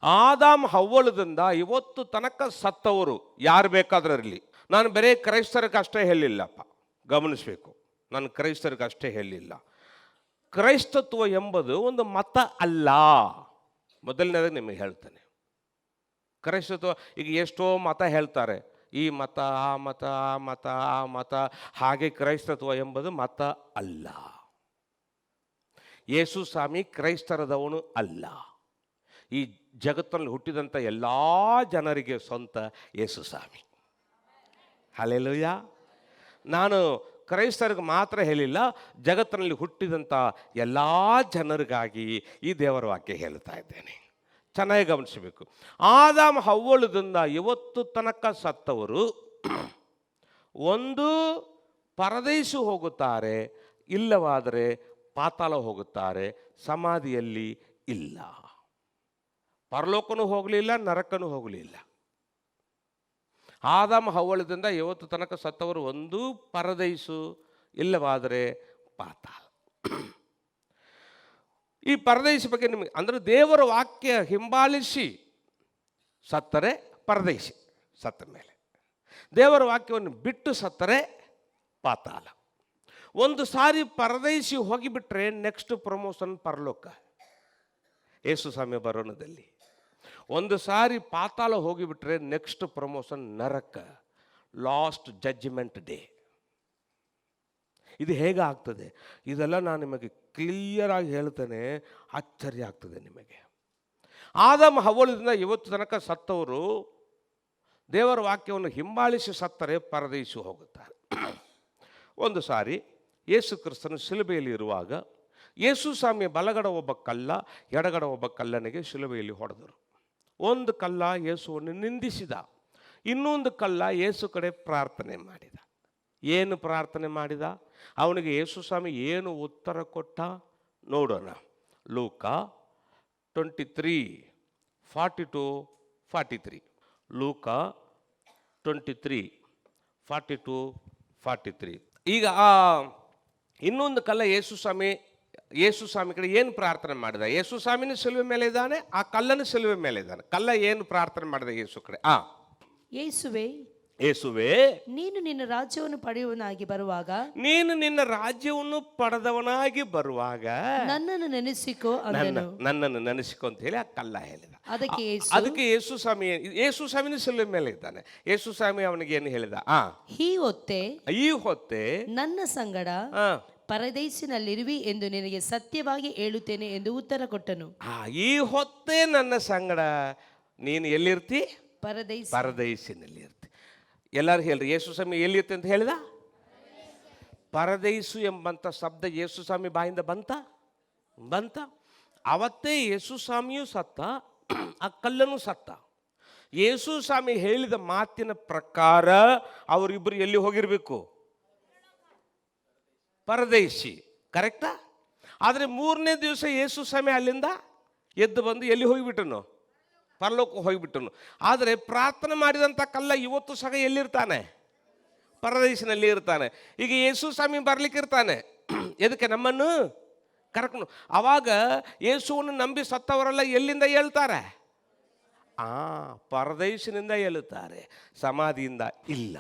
ಆದಾಮ್ ಹವ್ವಲದಿಂದ ಇವತ್ತು ತನಕ ಸತ್ತವರು ಯಾರು ಬೇಕಾದ್ರೆ ಇರಲಿ. ನಾನು ಬರೀ ಕ್ರೈಸ್ತರಿಗೆ ಅಷ್ಟೇ ಹೇಳಿಲ್ಲಪ್ಪ, ಗಮನಿಸಬೇಕು. ನಾನು ಕ್ರೈಸ್ತರಿಗೆ ಅಷ್ಟೇ ಹೇಳಿಲ್ಲ. ಕ್ರೈಸ್ತತ್ವ ಎಂಬುದು ಒಂದು ಮತ ಅಲ್ಲ. ಮೊದಲನೇದಾಗಿ ನಿಮಗೆ ಹೇಳ್ತೇನೆ, ಕ್ರೈಸ್ತತ್ವ ಈಗ ಎಷ್ಟೋ ಮತ ಹೇಳ್ತಾರೆ, ಈ ಮತ, ಆ ಮತ, ಆ ಮತ, ಆ ಮತ. ಹಾಗೆ ಕ್ರೈಸ್ತತ್ವ ಎಂಬುದು ಮತ ಅಲ್ಲ. ಯೇಸು ಸ್ವಾಮಿ ಕ್ರೈಸ್ತರದವನು ಅಲ್ಲ. ಈ ಜಗತ್ತಿನಲ್ಲಿ ಹುಟ್ಟಿದಂಥ ಎಲ್ಲ ಜನರಿಗೆ ಸ್ವಂತ ಯೇಸು ಸ್ವಾಮಿ. ಹಲ್ಲೆಲೂಯ. ನಾನು ಕ್ರೈಸ್ತರಿಗೆ ಮಾತ್ರ ಹೇಳಿಲ್ಲ, ಜಗತ್ತಿನಲ್ಲಿ ಹುಟ್ಟಿದಂಥ ಎಲ್ಲ ಜನರಿಗಾಗಿ ಈ ದೇವರ ವಾಕ್ಯ ಹೇಳ್ತಾ ಇದ್ದೇನೆ. ಚೆನ್ನಾಗಿ ಗಮನಿಸಬೇಕು. ಆದಾಮ ಹವ್ವಲದಿಂದ ಇವತ್ತು ತನಕ ಸತ್ತವರು ಒಂದು ಪರದೇಶ ಹೋಗುತ್ತಾರೆ, ಇಲ್ಲವಾದರೆ ಪಾತಾಳ ಹೋಗುತ್ತಾರೆ. ಸಮಾಧಿಯಲ್ಲಿ ಇಲ್ಲ. ಪರಲೋಕನೂ ಹೋಗಲಿಲ್ಲ, ನರಕನೂ ಹೋಗಲಿಲ್ಲ. ಆದಾಮ ಹವ್ವಲದಿಂದ ಇವತ್ತು ತನಕ ಸತ್ತವರು ಒಂದು ಪರದೈಸು, ಇಲ್ಲವಾದರೆ ಪಾತಾಳ. ಈ ಪರದೈಸ ಬಗ್ಗೆ ನಿಮಗೆ ಅಂದರೆ ದೇವರ ವಾಕ್ಯ ಹಿಂಬಾಲಿಸಿ ಸತ್ತರೆ ಪರದೈಸಿ, ಸತ್ತ ಮೇಲೆ ದೇವರ ವಾಕ್ಯವನ್ನು ಬಿಟ್ಟು ಸತ್ತರೆ ಪಾತಾಳ. ಒಂದು ಸಾರಿ ಪರದೈಸಿ ಹೋಗಿಬಿಟ್ರೆ ನೆಕ್ಸ್ಟ್ ಪ್ರಮೋಷನ್ ಪರಲೋಕ, ಯೇಸು ಸ್ವಾಮಿ ಬರೋಣದಲ್ಲಿ. ಒಂದು ಸಾರಿ ಪಾತಾಳ ಹೋಗಿಬಿಟ್ರೆ ನೆಕ್ಸ್ಟ್ ಪ್ರಮೋಷನ್ ನರಕ, ಲಾಸ್ಟ್ ಜಡ್ಜ್ಮೆಂಟ್ ಡೇ. ಇದು ಹೇಗೆ ಆಗ್ತದೆ? ಇದೆಲ್ಲ ನಾನು ನಿಮಗೆ ಕ್ಲಿಯರಾಗಿ ಹೇಳ್ತೇನೆ, ಆಶ್ಚರ್ಯ ಆಗ್ತದೆ ನಿಮಗೆ. ಆದಾಮ ಹವ್ವಲದಿಂದ ಇವತ್ತು ತನಕ ಸತ್ತವರು ದೇವರ ವಾಕ್ಯವನ್ನು ಹಿಂಬಾಲಿಸಿ ಸತ್ತರೆ ಪರದೇಶು ಹೋಗುತ್ತಾರೆ. ಒಂದು ಸಾರಿ ಯೇಸು ಕ್ರಿಸ್ತನು ಶಿಲುಬೆಯಲ್ಲಿ ಇರುವಾಗ ಯೇಸು ಸ್ವಾಮಿಯ ಬಲಗಡ ಒಬ್ಬ ಕಲ್ಲ, ಎಡಗಡ ಒಬ್ಬ ಕಲ್ಲನಿಗೆ ಶಿಲುಬೆಯಲ್ಲಿ ಹೊಡೆದರು. ಒಂದು ಕಲ್ಲ ಯೇಸುವನ್ನು ನಿಂದಿಸಿದ, ಇನ್ನೊಂದು ಕಲ್ಲ ಯೇಸು ಕಡೆ ಪ್ರಾರ್ಥನೆ ಮಾಡಿದ. ಏನು ಪ್ರಾರ್ಥನೆ ಮಾಡಿದ? ಅವನಿಗೆ ಯೇಸು ಸ್ವಾಮಿ ಏನು ಉತ್ತರ ಕೊಟ್ಟ ನೋಡೋಣ. ಲೂಕ 23:42-43. ಲೂಕ 23:42-43. ಈಗ ಇನ್ನೊಂದು ಕಲ್ಲ ಯೇಸು ಸ್ವಾಮಿ ಕಡೆ ಏನು ಪ್ರಾರ್ಥನೆ ಮಾಡಿದ? ಯೇಸು ಸ್ವಾಮಿನ ಶಿಲುವೆ ಮೇಲೆ ಇದ್ದಾನೆ, ಆ ಕಲ್ಲನ ಶಿಲುವೆ ಮೇಲೆ ಇದ್ದಾನೆ. ಕಲ್ಲ ಏನು ಪ್ರಾರ್ಥನೆ ಮಾಡಿದ ಯೇಸು ಕಡೆ? ಯೇಸುವೇ, ನೀನು ನಿನ್ನ ರಾಜ್ಯವನ್ನು ಪಡೆಯುವನಾಗಿ ಬರುವಾಗ, ನನ್ನನ್ನು ನೆನೆಸಿಕೋ ಅಂದನು. ನನ್ನನ್ನು ನೆನೆಸಿಕೋ ಅಂತ ಹೇಳಿ ಆ ಕಲ್ಲ ಹೇಳಿದ. ಅದಕ್ಕೆ ಯೇಸು ಸ್ವಾಮಿನ ಶಿಲುವೆ ಮೇಲೆ ಇದ್ದಾನೆ. ಯೇಸು ಸ್ವಾಮಿ ಅವನಿಗೆ ಏನು ಹೇಳಿದ? ಈ ಹೊತ್ತೆ ನನ್ನ ಸಂಗಡ ಪರದೈಸಿನಲ್ಲಿರುವಿ ಎಂದು ನಿನಗೆ ಸತ್ಯವಾಗಿ ಹೇಳುತ್ತೇನೆ ಎಂದು ಉತ್ತರ ಕೊಟ್ಟನು. ಈ ಹೊತ್ತೇ ನನ್ನ ಸಂಗಡ ನೀನು ಎಲ್ಲಿರ್ತಿ? ಪರದೈಸಿನಲ್ಲಿ ಇರ್ತಿ. ಎಲ್ಲರೂ ಹೇಳ್ರಿ, ಯೇಸು ಸ್ವಾಮಿ ಎಲ್ಲಿರ್ತಿ ಅಂತ ಹೇಳಿದ? ಪರದೈಸು ಎಂಬಂಥ ಶಬ್ದ ಯೇಸು ಸ್ವಾಮಿ ಬಾಯಿಂದ ಬಂತ. ಅವತ್ತೇ ಯೇಸು ಸ್ವಾಮಿಯೂ ಸತ್ತ, ಆ ಕಲ್ಲನು ಸತ್ತ. ಯೇಸು ಸ್ವಾಮಿ ಹೇಳಿದ ಮಾತಿನ ಪ್ರಕಾರ ಅವರಿಬ್ಬರು ಎಲ್ಲಿ ಹೋಗಿರ್ಬೇಕು? ಪರದೇಶಿ. ಕರೆಕ್ಟಾ? ಆದರೆ ಮೂರನೇ ದಿವಸ ಯೇಸು ಸ್ವಾಮಿ ಅಲ್ಲಿಂದ ಎದ್ದು ಬಂದು ಎಲ್ಲಿ ಹೋಗಿಬಿಟ್ಟನು? ಪರಲೋಕ ಹೋಗಿಬಿಟ್ಟನು. ಆದರೆ ಪ್ರಾರ್ಥನೆ ಮಾಡಿದಂಥ ಕಲ್ಲ ಇವತ್ತು ಸಹ ಎಲ್ಲಿರ್ತಾನೆ? ಪರದೇಶಿನಲ್ಲಿ ಇರ್ತಾನೆ. ಈಗ ಯೇಸು ಸ್ವಾಮಿ ಬರ್ಲಿಕ್ಕಿರ್ತಾನೆ. ಎದಕ್ಕೆ? ನಮ್ಮನ್ನು ಕರ್ಕೊಂಡು. ಆವಾಗ ಯೇಸುವನ್ನು ನಂಬಿ ಸತ್ತವರೆಲ್ಲ ಎಲ್ಲಿಂದ ಹೇಳ್ತಾರೆ? ಪರದೇಶಿನಿಂದ ಹೇಳುತ್ತಾರೆ, ಸಮಾಧಿಯಿಂದ ಇಲ್ಲ.